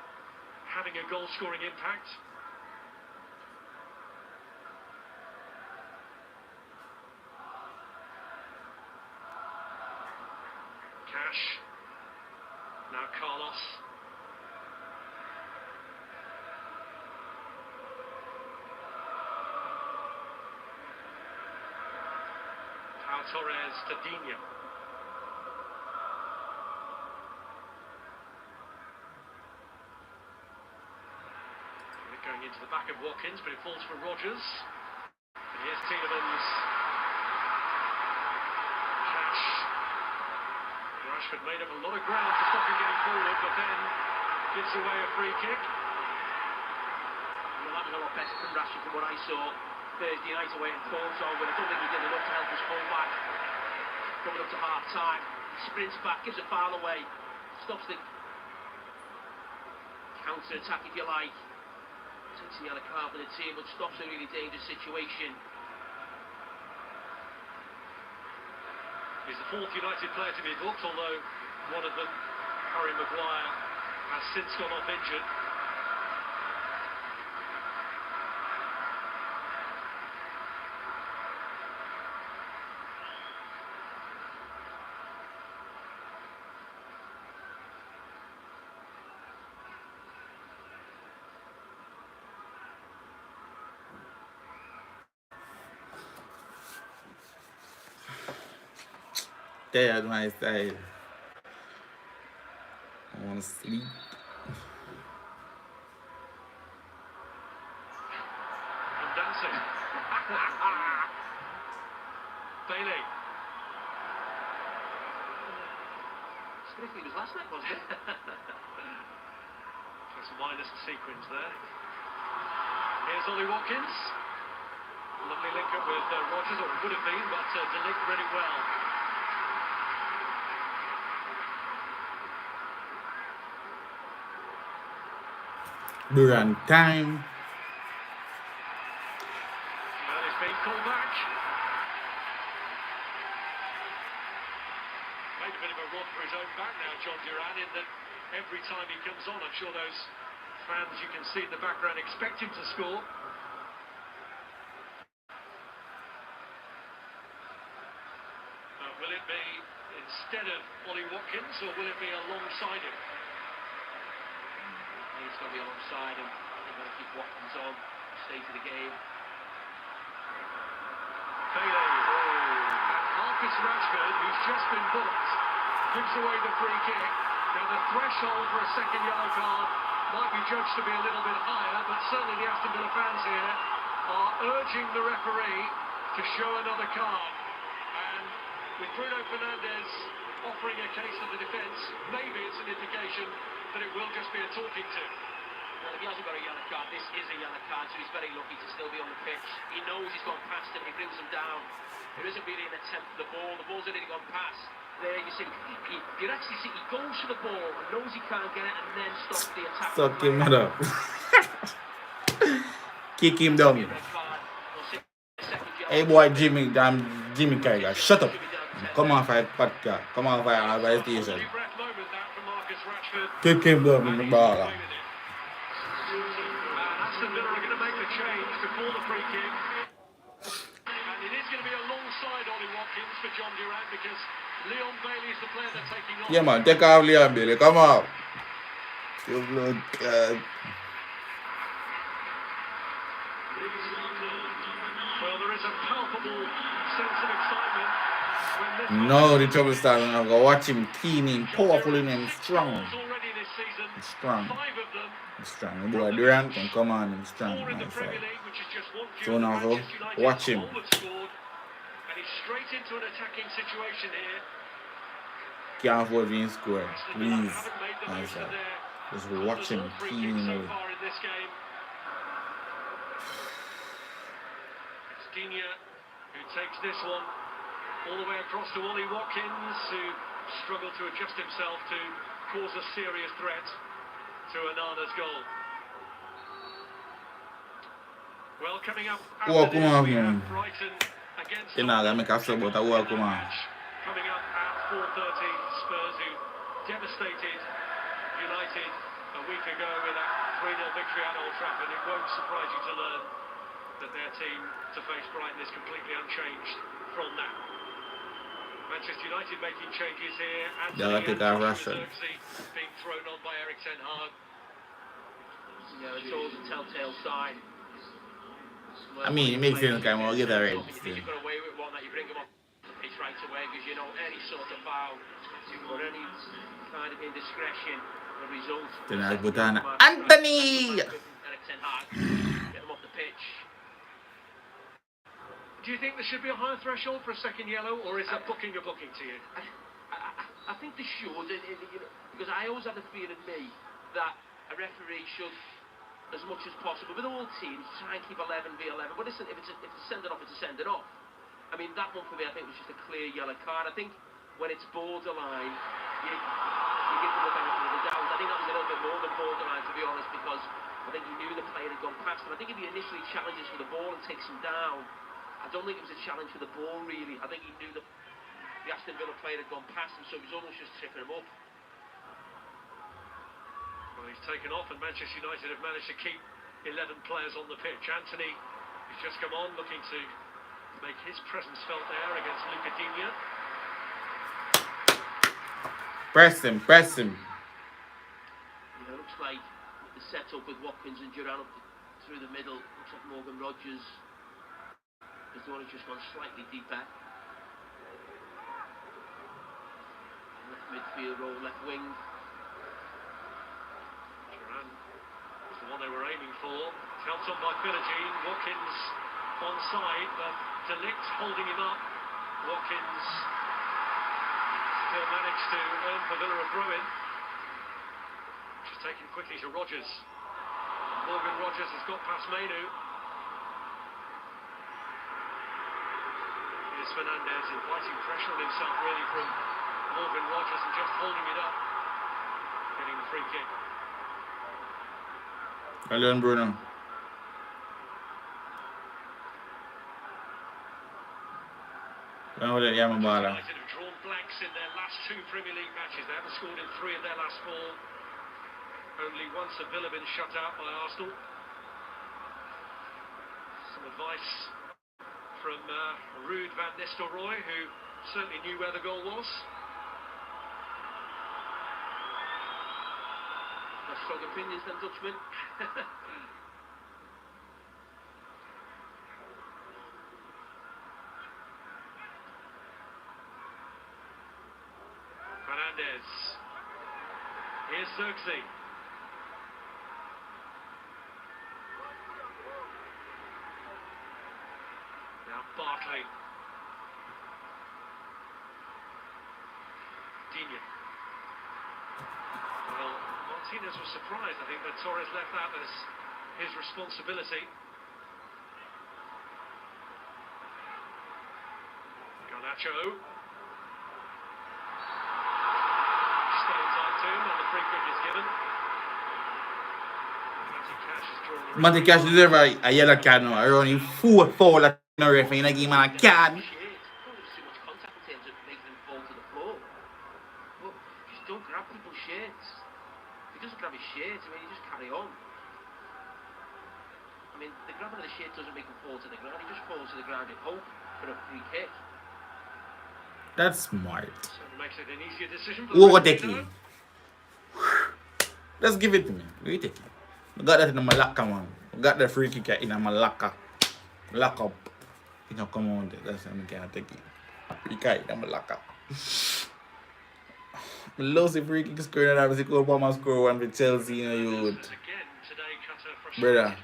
having a goal-scoring impact. Cash. Now Carlos. Pau Torres to Digne. Going into the back of Watkins, but it falls for Rodgers. And here's Tielemans. Cash. Rashford made up a lot of ground to stop him getting forward, but then gives away a free kick. Well, that was a lot better from Rashford from what I saw Thursday night away in Porto, but I don't think he did enough to help his full-back. Coming up to half-time, sprints back, gives a foul away, stops the counter-attack, if you like. Takes the other card for the team, but stops a really dangerous situation. He's the 4th United player to be booked, although one of them, Harry Maguire, has since gone off injured. tired my side. I want to sleep. And dancing. Bailey. Strictly was last night, wasn't it? Plus a minus sequence there. Here's Ollie Watkins. Lovely link up with Rogers, or it would have been, but Delic read it well. Durant time. Well, he's been called back. Made a bit of a run for his own back now, John Duran, in that every time he comes on, I'm sure those fans you can see in the background expect him to score. Will it be instead of Ollie Watkins, or will it be alongside him? He's going to be alongside him. They're going to keep Watkins on, stay to the game. Bailey. Marcus Rashford, who's just been booked, gives away the free kick. Now the threshold for a second yellow card might be judged to be a little bit higher, but certainly the Aston Villa fans here are urging the referee to show another card. And with Bruno Fernandes offering a case of the defence, maybe it's an indication that it will just be a talking to. Well, if he hasn't got a yellow card, this is a yellow card, so he's very lucky to still be on the pitch. He knows he's gone past him, he brings him down. There isn't really an attempt for the ball's already gone past. There you see, you actually see he goes for the ball and knows he can't get it and then stops the attack. Suck him up. Kick him down. Hey boy Jimmy, damn Jimmy Carragher, shut up. Come off our podcast, come off our station. Kick him down in the ball. Aston Villa are going to make a change to call the free kick. And it is going to be alongside Ollie Watkins for John Duran, because Leon Bailey is the player they're taking on. Yeah man, take off Leon Bailey, come on. You blood Well, there is a palpable sense of excitement when this... No, the trouble starting now. Go watch him keen in, powerful in him, strong. He's strong. He's strong. The boy Durant can come on, he's strong. So now go watch him. And he's straight into an attacking situation here. Can't afford to score, please. Just watch him keen in him. Dinia, who takes this one all the way across to Ollie Watkins, who struggled to adjust himself to cause a serious threat to Onana's goal. Well, coming up after this, we have Brighton against Coming up at 4:30, Spurs, who devastated United a week ago with that 3-0 victory at Old Trafford. It won't surprise you to learn that their team to face Brighton is completely unchanged from that. Manchester United making changes here. Anthony being thrown on by Eric Ten Hag. Yeah, it's always a telltale sign. I mean, it makes sense, kind of get that right. If you've got away with one, that you bring them off the pitch right away, because you know any sort of foul or any kind of indiscretion will result. Then I put on Anthony! Eric Ten Hag, get them off the pitch. Do you think there should be a higher threshold for a second yellow, or is that booking a booking to you? I think they should, because I always have the feeling that a referee should, as much as possible, with all teams, try and keep 11 v 11. But listen, if it's a send it off, it's a send it off. I mean, that one for me, I think, was just a clear yellow card. I think when it's borderline, you give them the benefit of the doubt. I think that was a little bit more than borderline, to be honest, because I think he knew the player had gone past him. I think if he initially challenges for the ball and takes him down, I don't think it was a challenge for the ball, really. I think he knew the Aston Villa player had gone past him, so he was almost just tripping him up. Well, he's taken off, and Manchester United have managed to keep 11 players on the pitch. Anthony has just come on, looking to make his presence felt there against Luca Dinia. Press him, press him. It looks like the setup with Watkins and Duran up through the middle. Looks like Morgan Rogers is the one who's just gone slightly deeper. midfield role, left wing. Duran was the one they were aiming for. Held on by Philogene. Watkins onside, but De Ligt holding him up. Watkins still managed to earn for Villa a throw-in. Which is taken quickly to Rodgers. Morgan Rodgers has got past Mainu. Here's Fernandez inviting pressure on himself really from Morgan Rodgers and just holding it up. Getting the free kick. Well done, Bruno. United have drawn blanks in their last 2 Premier League matches. They haven't scored in 3 of their last 4. Only once have Villa been shut out by Arsenal. Some advice from Ruud van Nistelrooy, who certainly knew where the goal was. Strong opinions then, Dutchman. Fernandez. Here's Xerxes. Now Barkley. Digne. Well, Martinez was surprised, I think, that Torres left that as his responsibility. Garnacho. Stones on to him, and the free kick is given. Matty Cash has drawn the Matty Cash deserves a yellow card now. Around him 4 foul at no referee in a game and a card. Too much contact in terms of making them fall to the floor. But just don't grab people's shirts. If he doesn't grab his shirt, I mean, you just carry on. I mean, the grabbing of the shirt doesn't make him fall to the ground. He just falls to the ground in hope for a free kick. That's smart. So it makes it an easier decision for the Overtaking. Just give it to me. Give it to me. I got that in my locker, man. I got the free kick in my locker. Lock up. You know, come on. That's why I can't take it. Free kick in my locker. I love the free kick scoring. I was going to go score one with Chelsea, you know, you. Brother.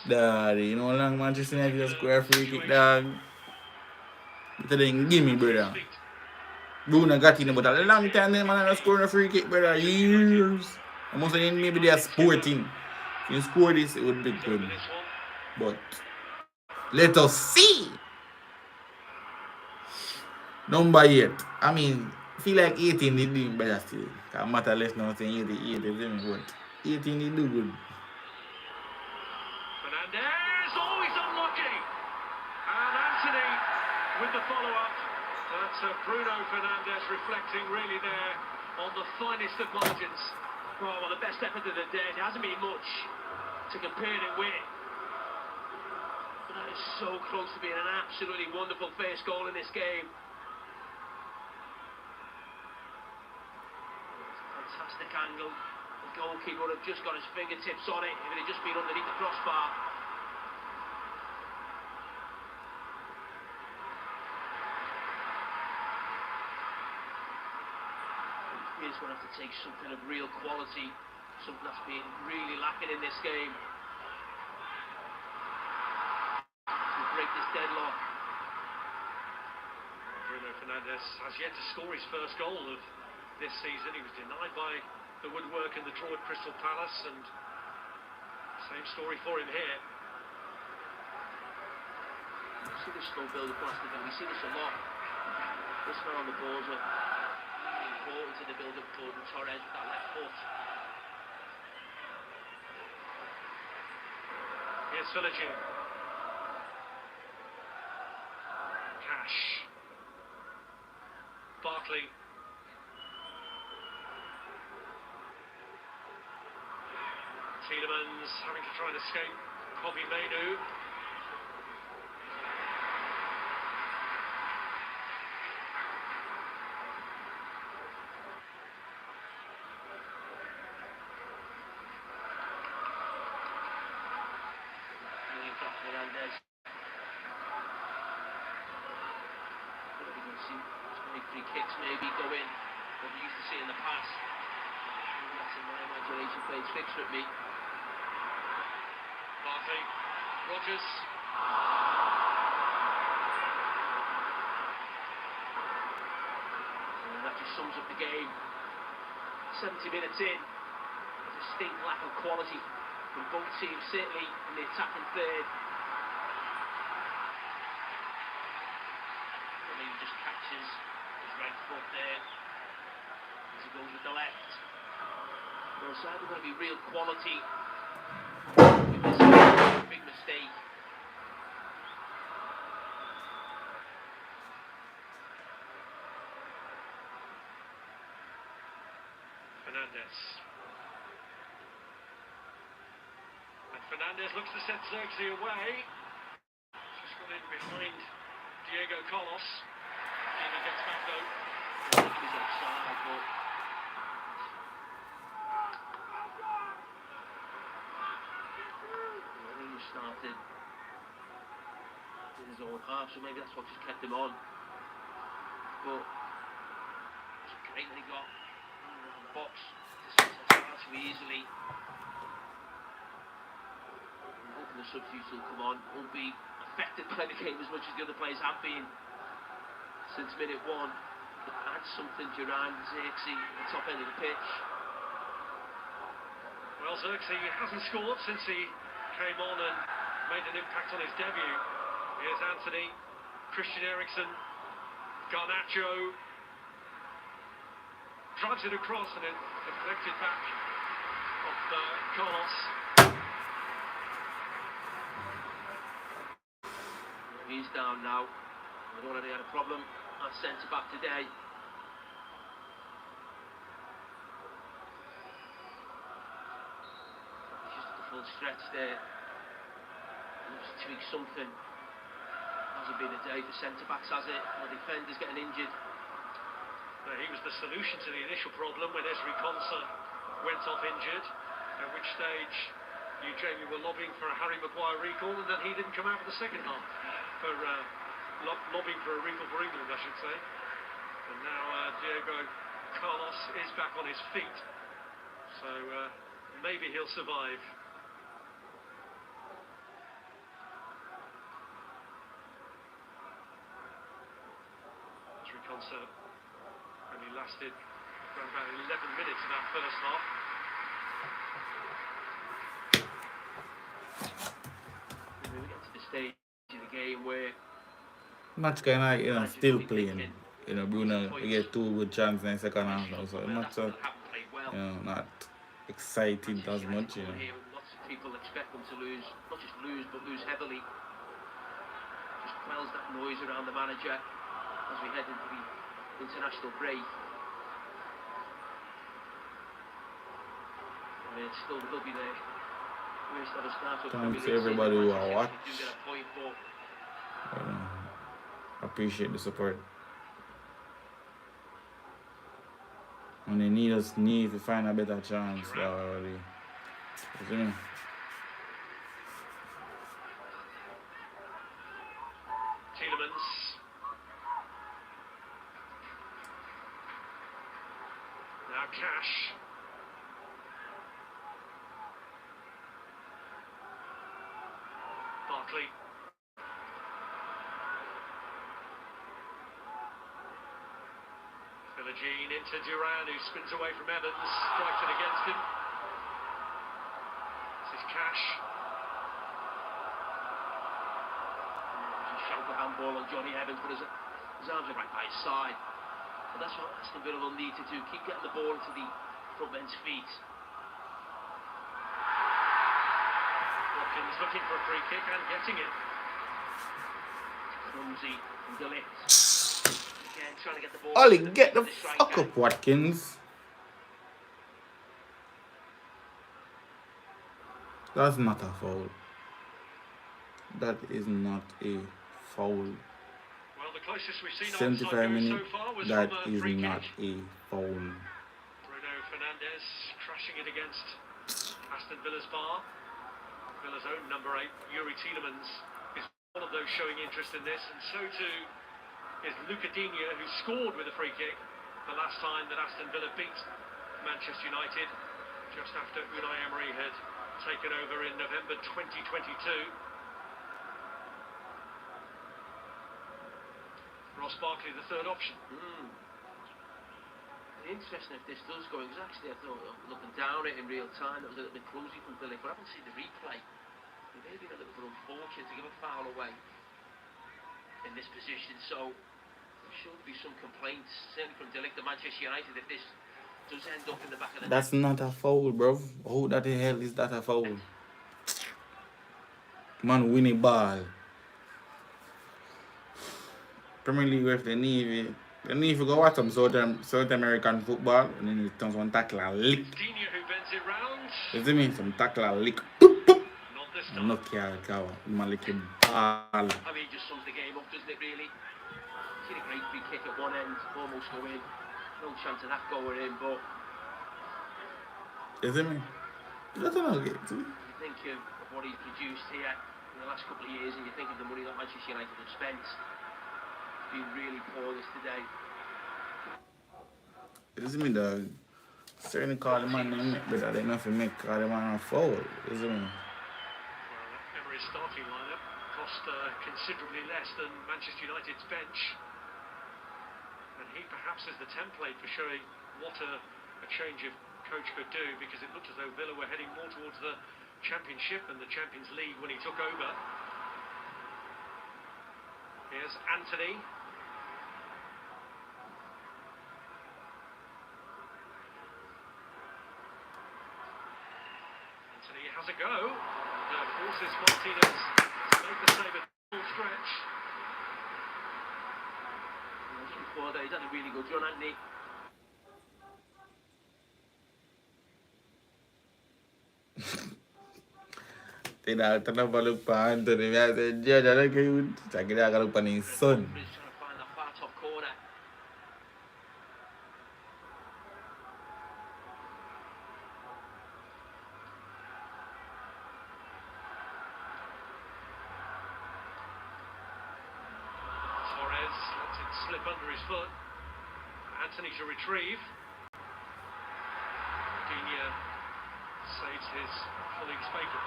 Daddy, you know how long Manchester United just score a free kick, dog? But they didn't give me, brother. Bruno got in about a long time, then man, I scoring a free kick, brother. Years. I must say maybe they are sporting. If you score this, it would be good. But let us see. Number 8. I mean, feel like 18 they do better still. Can't matter less now saying 88, but 18 they do good. Fernandez, oh, he's unlucky. And Anthony with the follow-up. That's Bruno Fernandez reflecting really there on the finest of margins. Oh, well, the best effort of the day. It hasn't been much to compare it with. But that is so close to being an absolutely wonderful first goal in this game. Fantastic angle. The goalkeeper would have just got his fingertips on it if it had just been underneath the crossbar. He's going to have to take something of real quality, something that's been really lacking in this game to break this deadlock. Bruno Fernandez has yet to score his first goal of this season. He was denied by the woodwork in the draw at Crystal Palace, and same story for him here. We see this slow build-up, we see this a lot. This man on the balls are important in the build-up for Torres with that left foot. Here's Philogene. Cash. Barkley. Tielemans having to try and escape Kobe Mainu. Fernandez. Big free kicks maybe go in, what we used to see in the past. Maybe that's in my imagination playing tricks with me. Barkley, Rodgers. And that just sums up the game. 70 minutes in, a distinct lack of quality from both teams, certainly in the attacking third. He just catches his right foot there as he goes with the left. Well, so either going to be real quality. Big mistake. Fernandez. And Fernandez looks to set Xerxes away. Just got in behind Diego Carlos. He gets back though. I think he's offside, but I think he started in his own half, so maybe that's what just kept him on. But it's great that he got around the box to set far too easily. I'm hoping the substitutes will come on, won't be affected by the game as much as the other players have been since minute one. Add something to Ryan Xerxes at the top end of the pitch. Well, Xerxes hasn't scored since he came on and made an impact on his debut. Here's Anthony, Christian Eriksen, Garnacho drives it across and it deflected back off Carlos. He's down now. I don't think he had a problem at centre back today. He's just at the full stretch there. Looks to tweak something. Hasn't been a day for centre backs, has it? The defender's getting injured. He was the solution to the initial problem when Esri Konsa went off injured, at which stage you, Jamie, were lobbying for a Harry Maguire recall, and then he didn't come out for the second half for lobbying for a recall for England, I should say. And now Diego Carlos is back on his feet, so maybe he'll survive. Esri Konsa only lasted around about 11 minutes in that first half. We get to the stage of the game where match kind of, still playing. Bruno get 2 good chances in the second half now, so not not excited as much. Lots of people expect them to lose, not just lose, but lose heavily. Just quells that noise around the manager as we head into the international break. I mean, it will be the worst ever start to a Premier League Thanks to everybody who are watching. Do get a point, but appreciate the support. And they need to find a better chance already. You know? Tielemans. Now Cash. Barkley. Philogene into Duran, who spins away from Evans, strikes it against him. This is Cash. just showed the handball on Johnny Evans, but his arms are right by his side. But that's what Aston Villa will need to do, keep getting the ball into the front men's feet. Watkins looking for a free kick and getting it. Clumsy from De Ligt. Again, trying to get the ball. Ollie, get the fuck up, Watkins. That's not a foul. That is not a foul. Well, the closest we've seen 75 minutes, so far was that from a is free not kick. a foul. Bruno Fernandez crashing it against Aston Villa's bar. Villa's own number 8, Yuri Tielemans, is one of those showing interest in this, and so too is Lucadinha, who scored with a free kick the last time that Aston Villa beat Manchester United, just after Unai Emery had taken over in November 2022. Ross Barkley, the third option. Interesting if this does go, because actually I thought, looking down at it in real time, it was a little bit closey from Billy, but I haven't seen the replay. It may have been a little bit unfortunate to give a foul away in this position, so there should be some complaints, certainly from Delic to Manchester United, if this does end up in the back of the net. That's not a foul, bro. How the hell is that a foul? Man, win a ball. Premier League ref, they need to go watch some South American football and then it turns one tackle and lick. You see me? Some tackle and lick. No care, man, lick him ball. I mean, just sums the game up, doesn't it, really? Seen a great free kick at one end, almost go in. No chance of that going in, but... You see me? That's not good. You think of what he's produced here in the last couple of years, and you think of the money that Manchester United have spent. It's been really poor this today. You see me, dog? Certainly call the man name, but they enough to make call the man a foul. You see me? Well, Emery's starting lineup cost considerably less than Manchester United's bench. And he perhaps is the template for showing what a change of coach could do, because it looked as though Villa were heading more towards the Championship and the Champions League when he took over. Here's Anthony. Anthony has a go. Forces Martinez to make the save at full stretch. Before that, he's had a really good run, hasn't he? Tidak kenapa lupa Anthony biasa dia jalan ke tak kira akan lupa ni Son. Torres lets it slip under his foot. Anthony to retrieve. Digne saves his colleague's bacon.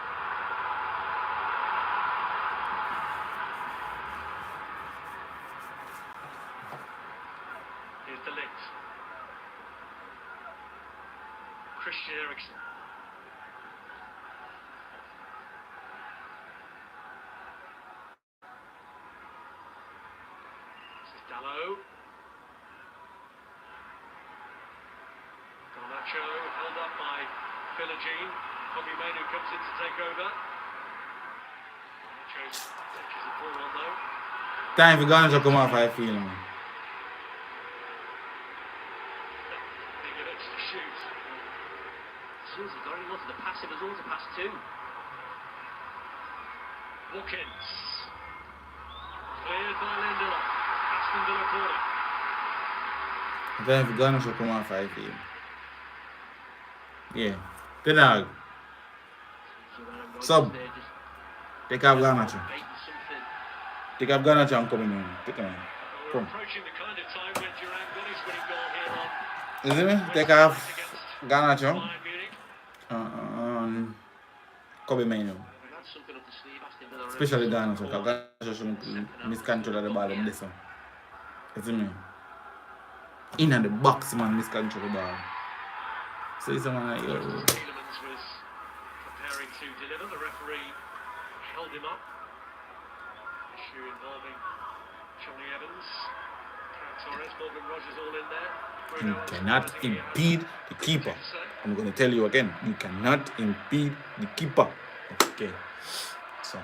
Here's De Ligt. Christian Eriksen. This is Dalot. Garnacho held up by Philogene. Kobe Mainu comes in to take over. Garnacho touches the ball on though. Time for Garnacho come off, I feel, man. As soon as he got it, he wanted to pass it, was on to pass too. Watkins. Cleared by Lindelof. Aston Villa corner. Time for Garnacho come off, I feel. Yeah. The dog. Sub. Take up Garnacho. Take up Garnacho and come in. Take him in. Come. Approaching the kind of time when Durant got his winning goal here on. You see me? Take off Garnacho. Kobe Mainu. Especially Garnacho, because Garnacho shouldn't miscontrol the ball in this one. You see me? In the box, man, miscontrol the ball. So it's someone like Tielemans was preparing to deliver. The referee held him up. Issue involving Johnny Evans, Torres, Morgan Rogers all in there. You cannot impede the keeper. I'm going to tell you again. You cannot impede the keeper. Okay. So,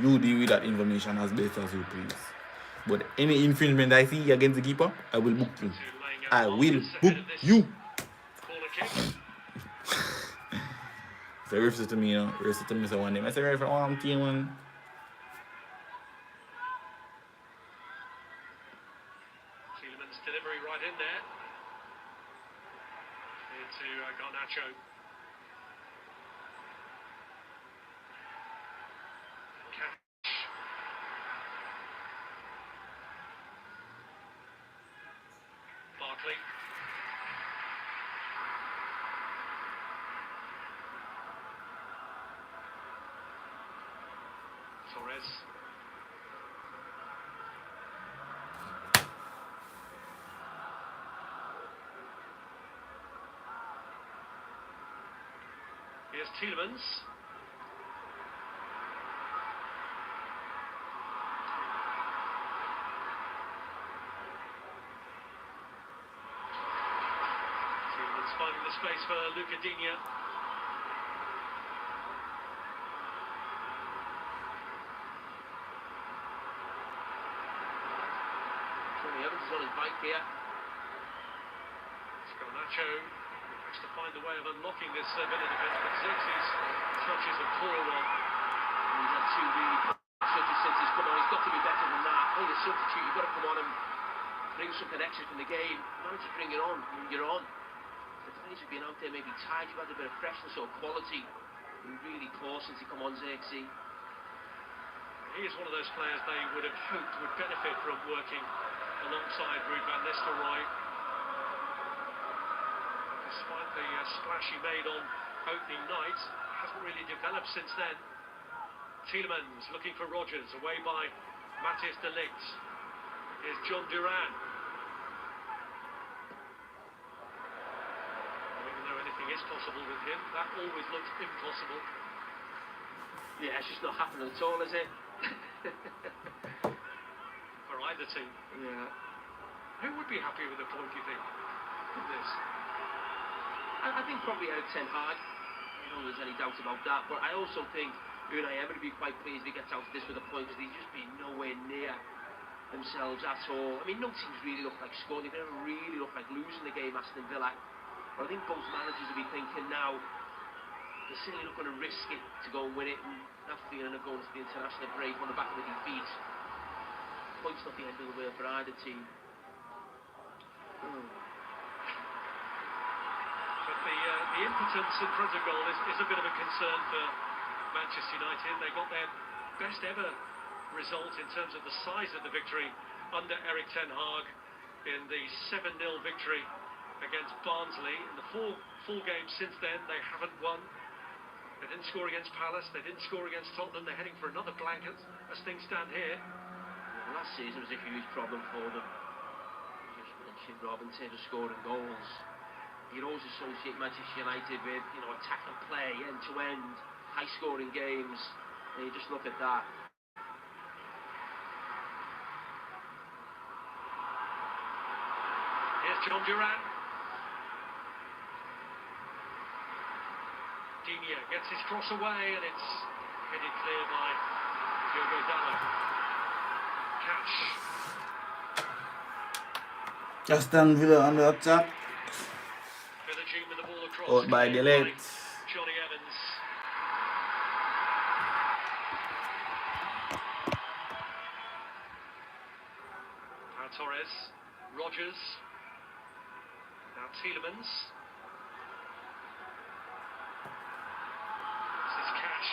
you deal with that information as best as you please. But any infringement I see against the keeper, I will book you. I will book you. So, refer to me, you know. Refer to me, so one day. I say, refer one team, one. Delivery right in there. Here to Garnacho. Cash. Torres. Here's Tielemans. Tielemans finding the space for Luca Digne. Evans is on his bike here. Nacho has to find a way of unlocking this Villa defence, but Xerxes' touch is a poor one. He's had two really touches since he's come on. He's got to be better than that. Only a substitute, you've got to come on and bring something extra from the game. Manage to bring it on, you're on. The players have been out there maybe tired, you've had a bit of freshness or quality. Been really poor since he come on, Xerxes. He is one of those players they would have hoped would benefit from working alongside Ruud van Nistelrooy. Despite the splash he made on opening night, hasn't really developed since then. Tielemans looking for Rodgers, away by Matthijs de Ligt. Here's John Duran. Even though anything is possible with him, that always looks impossible. Yeah, it's just not happening at all, is it? For either team. Yeah. Who would be happy with a point, do you think, in this? I think probably Eric Ten Hag. I don't know there's any doubt about that, but I also think Unai Emery would be quite pleased if he gets out of this with a point, because they've just been nowhere near themselves at all. I mean, no teams really look like scoring. They've never really looked like losing the game, Aston Villa. But I think both managers will be thinking now, they're certainly not going to risk it to go and win it, and have the feeling of going to the international break on the back of a defeat. Points not the end of the world for either team. But the impotence in front of goal is a bit of a concern for Manchester United. They got their best ever result in terms of the size of the victory under Eric Ten Hag in the 7-0 victory against Barnsley. In the four full games since then, they haven't won. They didn't score against Palace, they didn't score against Tottenham. They're heading for another blanket as things stand here. Last season was a huge problem for them. You just mentioned Rob in terms of scoring goals. You'd always associate Manchester United with, you know, attack and play, end-to-end, high-scoring games. And you just look at that. Here's John Duran. Digne gets his cross away, and it's headed clear by Diogo Dalot. Catch. Aston Villa on the attack. With the ball across. Out by De Ligt. Johnny Evans. Now Torres. Rodgers. Now Tielemans. This is Cash.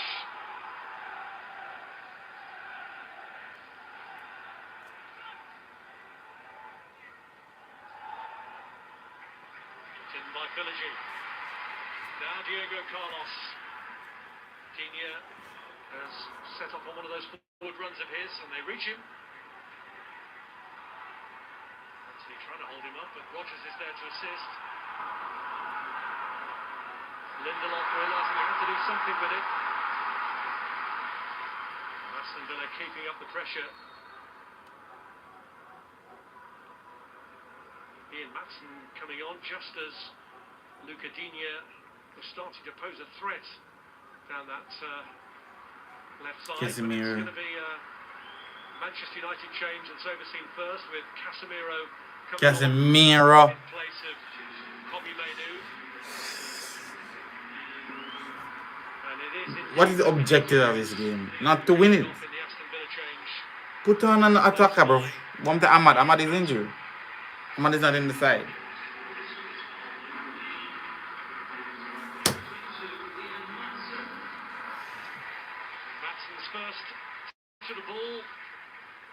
In by Philogene. Now Diego Carlos. Digne has set up on one of those forward runs of his, and they reach him. Anthony trying to hold him up, but Rodgers is there to assist. Lindelof realising he had to do something with it. Aston Villa keeping up the pressure. Ian Maatsen coming on just as Luca Digne was starting to pose a threat down that left side. Casemiro. It's going to be a Manchester United change that's overseen first, with Casemiro coming Casemiro. on in place of Kobe Mainoo. And it is What is the objective of this game? Not to win it. Put on an attacker, bro. One to Ahmad. Ahmad is injured. Ahmad is not in the side. Maatsen's first to the ball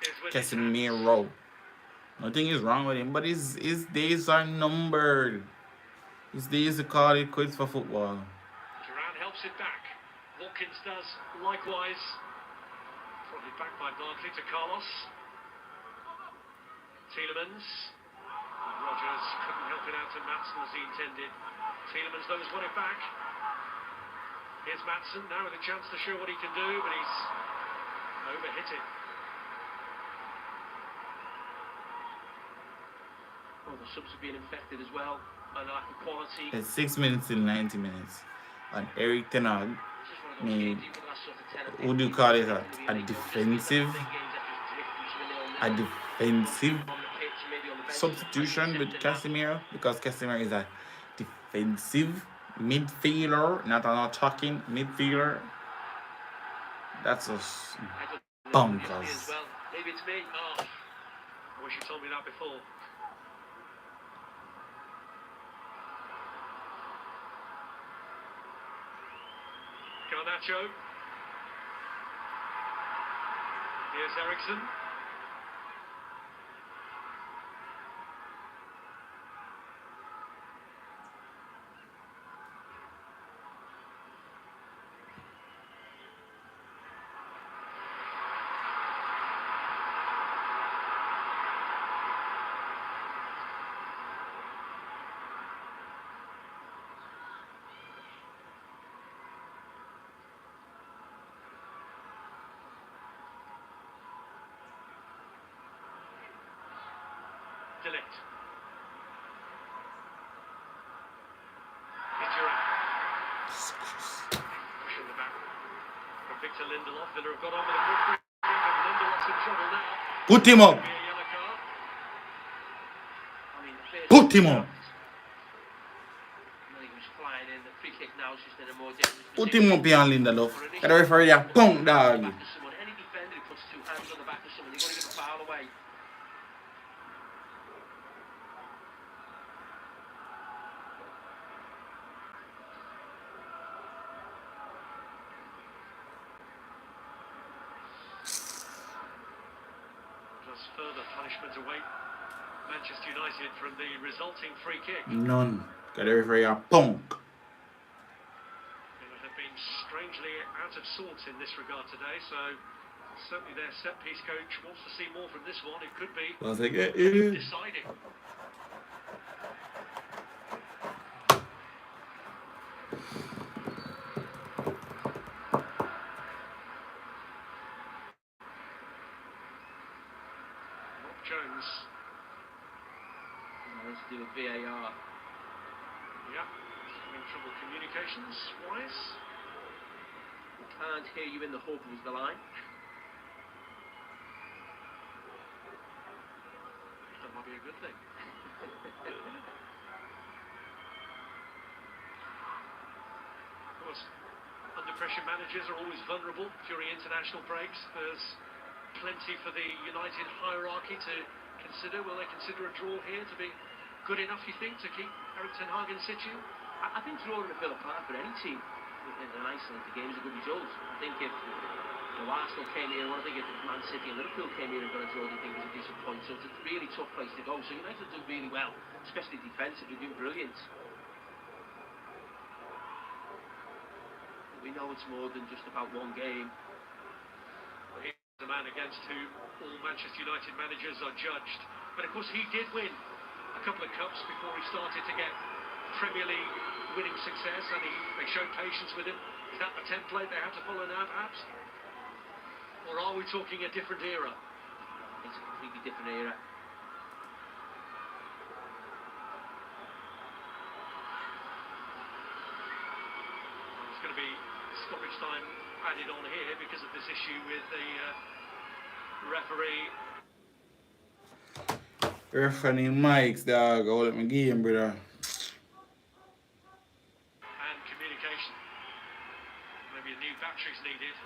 is with Casemiro. Nothing is wrong with him, but his days are numbered. His days to call it quits for football. Duran helps it back. Watkins does likewise. Brought it back by Barkley to Carlos. Tielemans. Rogers couldn't help it out to Maatsen as he intended. Tielemans though has won it back. Here's Maatsen now with a chance to show what he can do, but he's overhit it. Well, the subs have been infected as well by the lack of quality. It's 6 minutes till 90 minutes. And Eric Ten Hag made, what do you call it, a defensive substitution with Casemiro, because Casemiro is a defensive midfielder, not an attacking midfielder. That's just bonkers. Maybe it's me. Oh, I wish you told me that before. Garnacho. Here's Eriksson. Delect. Pushing the back from Victor Lindelof. Villa have got on with a good grip, and Lindelof's in trouble now. Put him up. Put him up. Put him up here on Lindelof. Get the referee a punk dog. Any defender who puts two hands on the back of someone, you're going to give a foul away. Further punishment await Manchester United from the resulting free kick. None. Got the referee a punk. They have been strangely out of sorts in this regard today, so certainly their set piece coach wants to see more from this one. It could be deciding. Jones. Let's do a VAR. Yeah, having trouble communications wise. We can't hear you in the hub was the line. That might be a good thing. Of course, under pressure managers are always vulnerable during international breaks. There's plenty for the United hierarchy to consider. Will they consider a draw here to be good enough, you think, to keep Erik ten Hag in situ? I think drawing a Villa Park for any team in an isolated game is a good result. I think if Arsenal came here, I think if Man City and Liverpool came here and got a draw, I think it was a decent point. So it's a really tough place to go. So United do really well, especially defensively, doing brilliant. We know it's more than just about one game. The man against who all Manchester United managers are judged. But of course he did win a couple of cups before he started to get Premier League winning success, and they showed patience with him. Is that the template they have to follow now, perhaps? Or are we talking a different era? It's a completely different era. There's going to be stoppage time added on here because of this issue with the referee. Referee mics, dog. Hold up my game, brother. And communication. Maybe a new battery's needed.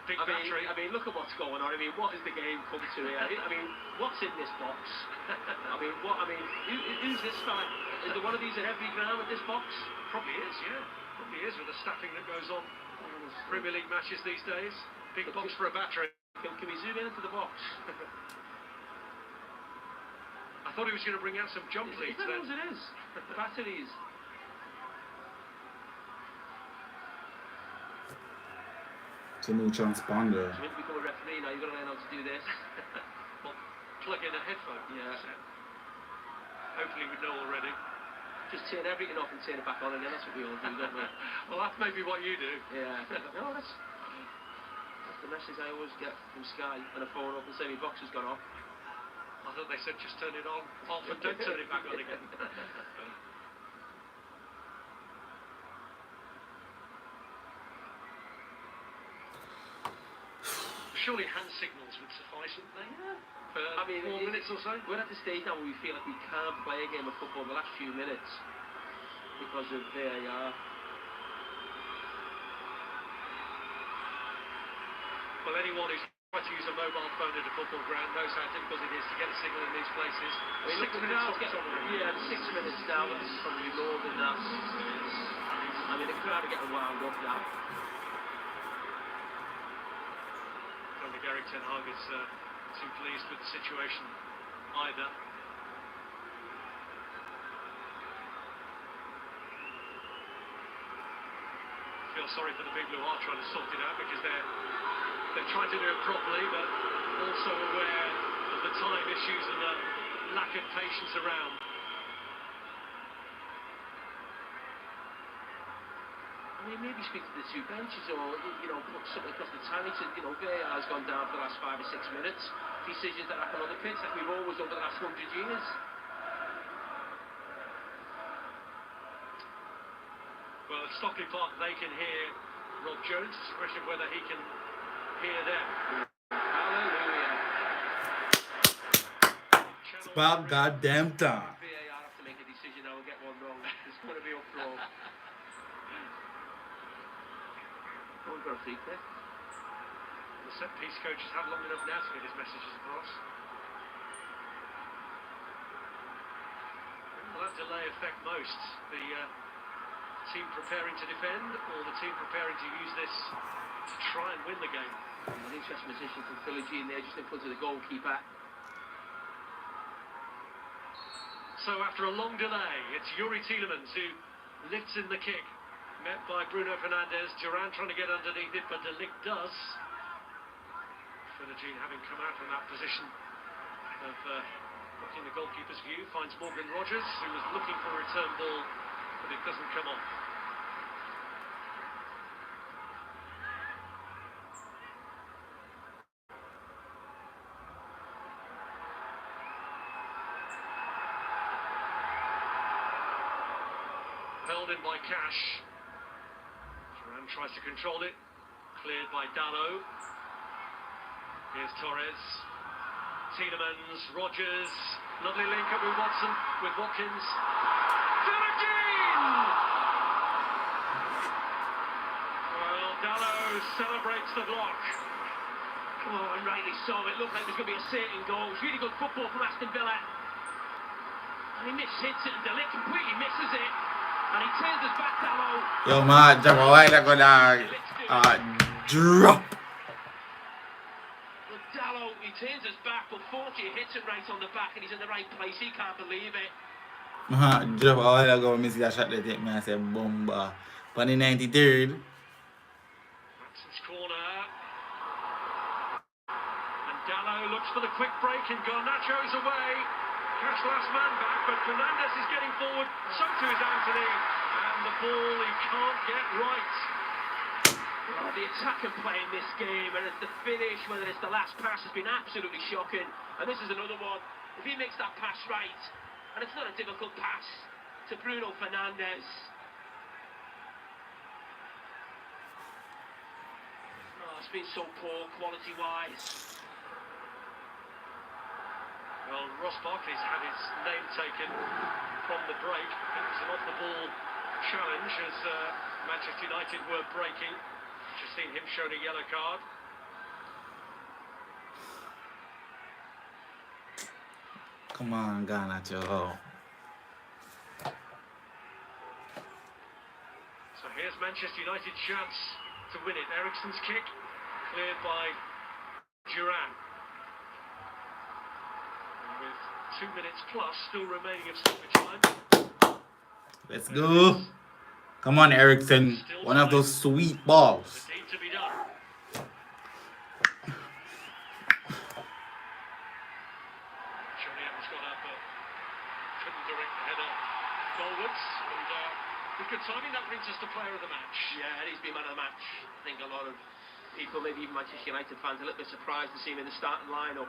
Big battery. I mean, look at what's going on. I mean, what is the game come to here? I mean, what's in this box? Who's this fella? Is there one of these at every ground with this box? Probably is, yeah. Probably is, with the staffing that goes on. Premier League matches these days. Big box for a battery. Can we zoom into the box? I thought he was going to bring out some jump leads. It is. The batteries. It's a new transponder. So when we become a referee me now. You've got to learn how to do this. Well, plug in a headphone. Yeah. Hopefully we know already. Just turn everything off and turn it back on again. That's what we all do, don't we? Well, that's maybe what you do. Yeah. No, that's the message I always get from Sky when I phone up and say my box has gone off. I thought they said just turn it on, off, and don't turn it back on again. Surely hand signals would suffice, wouldn't they? Yeah. For 4 minutes or so? We're at the stage now where we feel like we can't play a game of football the last few minutes because of VAR. Well, anyone who's tried to use a mobile phone at a football ground knows how difficult it is to get a signal in these places. I mean, look, yeah, 6 minutes now, that's probably more than that. I mean, the crowd are getting wound up now. I don't think Eric Ten Hag is too pleased with the situation either. I feel sorry for the people who are trying to sort it out because they're trying to do it properly, but also aware of the time issues and the lack of patience around. I mean, maybe speak to the two benches or, you know, put something across the tally to, you know, VAR's gone down for the last 5 or 6 minutes. Decisions that happen on the pitch like we've always done for the last 100 years. Well, at Stockley Park, they can hear Rob Jones. It's a question of whether he can hear them. Hallelujah. It's about goddamn time. VAR have to make a decision now and get one wrong. It's going to be uproar. We've got a free kick. The set-piece coach has had long enough now to get his messages across. Will that delay affect most? The team preparing to defend or the team preparing to use this to try and win the game? An interesting position from Philogene there, just in front of the goalkeeper. So after a long delay, it's Yuri Tielemans who lifts in the kick. Met by Bruno Fernandes, Duran trying to get underneath it, but De Ligt does. Philogene having come out from that position of blocking the goalkeeper's view, finds Morgan Rogers, who was looking for a return ball, but it doesn't come on. Held in by Cash. Duran tries to control it. Cleared by Dallo. Here's Torres. Tielemans, Rogers. Lovely link up with Watson, with Watkins. Philogene! Well, Dallo celebrates the block. Oh, and rightly so. It looked like it was going to be a certain goal. It was really good football from Aston Villa. And he mishits it, and De Ligt completely misses it. And he turns his back, Dallo. Yo, man, drop a while ago, dog. Drop. Well, Dallo, he turns his back, but fortunately hits it right on the back, and he's in the right place. He can't believe it. Drop a while ago, I see that shot they take me and say, bomba. But in the 93rd. Maxon's corner. And Dallo looks for the quick break, and Garnacho's away. Cash last man back, but Fernandes is getting forward, so too is Anthony, and the ball he can't get right. Oh, the attack and play in this game, and it's the finish, whether it's the last pass, has been absolutely shocking. And this is another one. If he makes that pass right, and it's not a difficult pass to Bruno Fernandes. Oh, it's been so poor quality-wise. Well, Ross Barkley's had his name taken from the break. It was an off-the-ball challenge as Manchester United were breaking. Just seen him shown a yellow card. Come on, Garnacho. So here's Manchester United's chance to win it. Eriksen's kick, cleared by Duran. With 2 minutes plus still remaining of stoppage time. Let's go. Come on, Eriksen. One of those sweet balls. The deed to be done. but couldn't direct the header goalwards. And with good timing, that brings us to player of the match. Yeah, and he's been man of the match. I think a lot of people, maybe even Manchester United fans, a little bit surprised to see him in the starting lineup.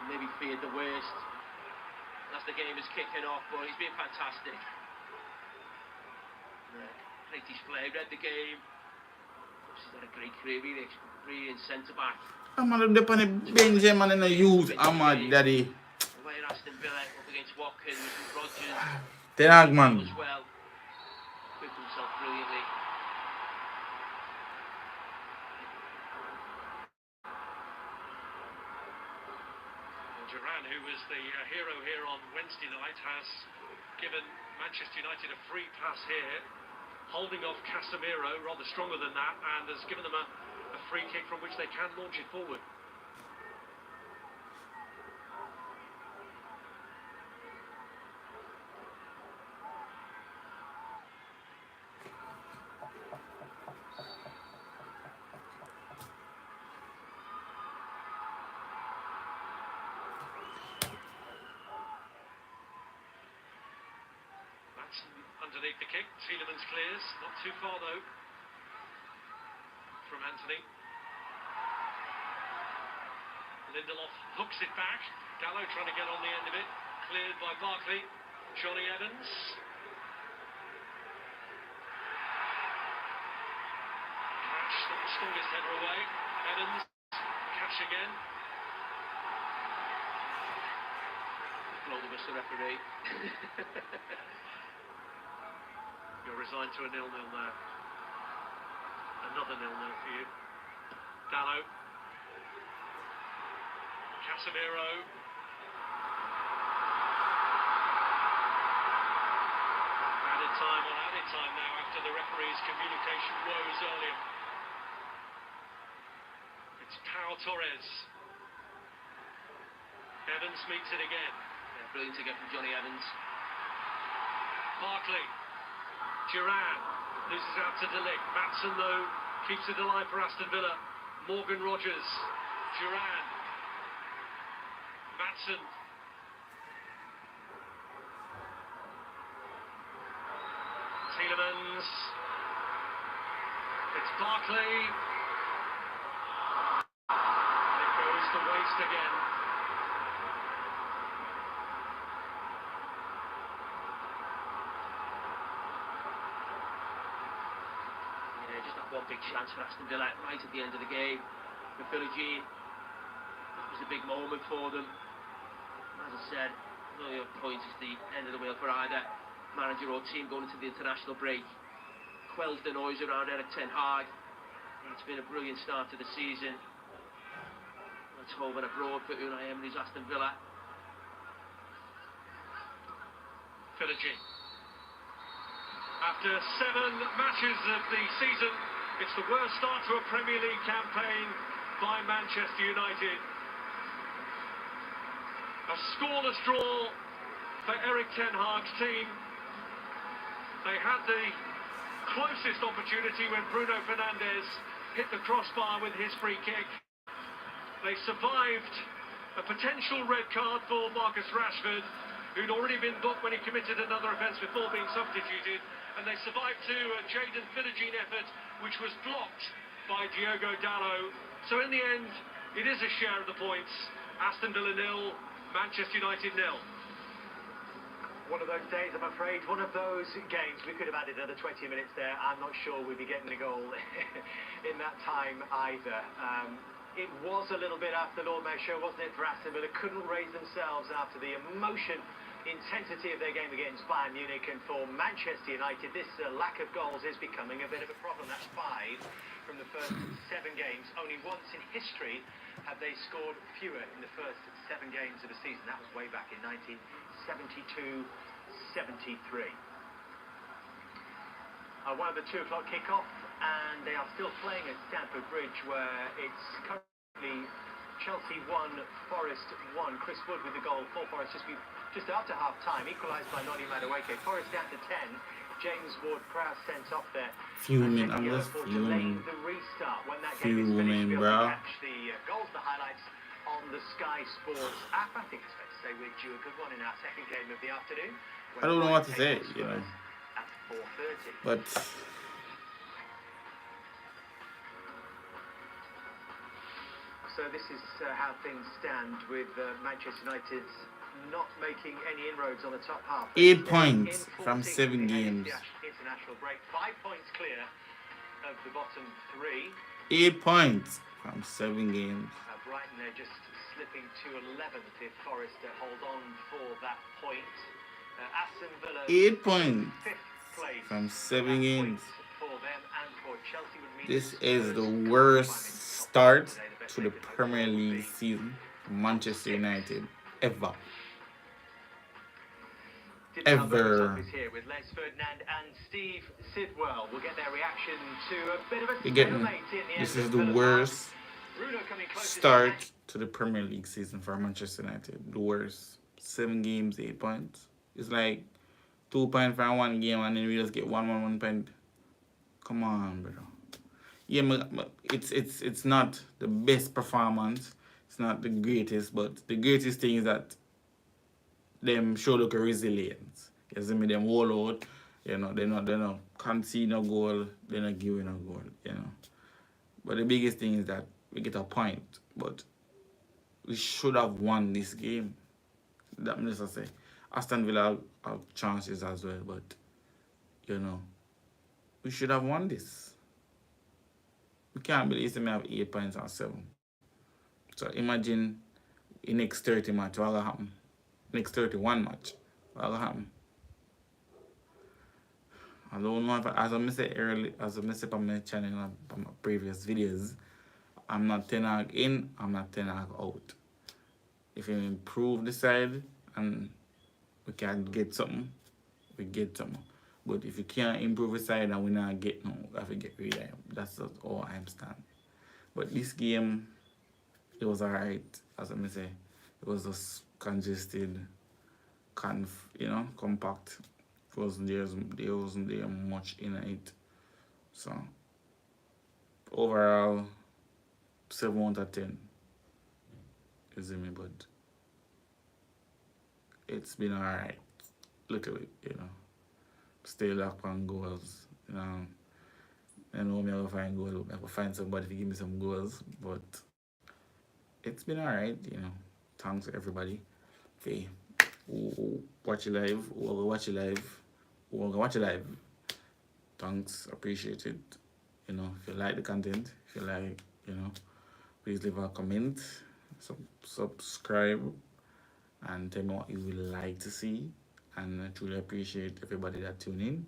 Maybe feared the worst as the game is kicking off, but he's been fantastic. Great display, read the game. He's had a great career, really in centre-back. I'm on the bench, man, and I use Ahmad, daddy. Away at Aston Villa, up against Watkins and Rodgers. Ten Hag, man. As well. Equipped himself brilliantly. Duran, who was the hero here on Wednesday night, has given Manchester United a free pass here, holding off Casemiro, rather stronger than that, and has given them a free kick from which they can launch it forward. Underneath the kick, Tielemans clears, not too far though, from Anthony. Lindelof hooks it back, Gallo trying to get on the end of it, cleared by Barkley, Johnny Evans. Cash, not the strongest header away, Evans, Cash again. Blow the whistle, referee. You're resigned to a 0-0 there. Another 0-0 for you. Dallo. Casemiro. Added time now after the referee's communication woes earlier. It's Pau Torres. Evans meets it again. Yeah, brilliant to get from Johnny Evans. Barkley. Duran loses out to De Ligt. Maatsen, though, keeps it alive for Aston Villa. Morgan Rogers. Duran. Maatsen. Tielemans. It's Barkley. It goes to waste again. One big chance for Aston Villa right at the end of the game. For Philogene, that was a big moment for them. As I said, only a point is the end of the wheel for either manager or team going into the international break. Quells the noise around Erik ten Hag. It's been a brilliant start to the season. It's home and abroad for Unai Emery's Aston Villa. Philogene. After 7 matches of the season, it's the worst start to a Premier League campaign by Manchester United. A scoreless draw for Erik ten Hag's team. They had the closest opportunity when Bruno Fernandes hit the crossbar with his free kick. They survived a potential red card for Marcus Rashford, who'd already been booked when he committed another offence before being substituted. And they survived to a Jadon Philogene effort, which was blocked by Diogo Dallo. So in the end, it is a share of the points. Aston Villa 0, Manchester United 0. One of those days, I'm afraid. One of those games. We could have added another 20 minutes there. I'm not sure we'd be getting a goal in that time either. It was a little bit after Lord Mayor Show, wasn't it, for Aston Villa? Couldn't raise themselves after the emotion, intensity of their game against Bayern Munich, and for Manchester United this lack of goals is becoming a bit of a problem. That's 5 from the first 7 games. Only once in history have they scored fewer in the first 7 games of the season. That was way back in 1972-73. One of the 2 o'clock kickoff, and they are still playing at Stamford Bridge, where it's currently Chelsea 1, Forest 1. Chris Wood with the goal for Forest just after half-time, equalised by Noni Madueke. Forest down to 10. James Ward-Prowse sent off there. Fuming, I'm just fuming. The restart when that game is finished. Bro. Catch the goals, the highlights on the Sky Sports app. I think it's fair to say we're due a good one in our second game of the afternoon. I don't know what to say, you know. At 4:30. But so this is how things stand with Manchester United not making any inroads on the top half. 8 points from 7 games. International break, 5 points clear of the bottom 3. 8 points from 7 games. Brighton, they're just slipping to 11th if Forest hold on for that point. Aston Villa 8 points 5th place from 7 games. For them and for Chelsea would mean This is the worst start to the Premier League season for Manchester United ever. Ever. Here with Les Ferdinand and Steve Sidwell. We'll get their reaction to a bit of a You're getting, stalemate in the this end is of the Villa worst Bruno coming close start to the Premier League season for Manchester United. The worst. 7 games, 8 points. It's like 2 points from 1 game and then we just get 1 point. Come on, bro. Yeah, it's not the best performance. It's not the greatest, but the greatest thing is that them show look a resilience. You see me, them hold out. You know, they not concede no goal, they're not giving a goal, you know. But the biggest thing is that we get a point. But we should have won this game. That means I say. Aston Villa have chances as well, but you know, we should have won this. We can't believe we have 8 points or 7. So imagine in next 30 match, what will happen? Next 31 match, what will happen? I don't know if, as I said earlier, as I said on my channel and on my previous videos, I'm not 10 Hag in, I'm not 10 Hag out. If you improve the side and we can get something, we get something. But if you can't improve the side and we not get no, we have to get rid of him. That's just all I'm standing. But this game, it was alright, as I say. It was just congested, compact. There wasn't there much in it. So overall 7 out of 10. You see me, but it's been alright. Little bit, you know. Stay locked on goals. You know. I know me will find goals. I will find somebody to give me some goals. But it's been alright, you know. Thanks to everybody. Okay. Watch it live. Watch it live. Watch it live. Thanks. Appreciate it. You know, if you like the content, if you like, you know, please leave a comment. Subscribe. And tell me what you would like to see. And I truly appreciate everybody that tuned in.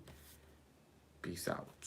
Peace out.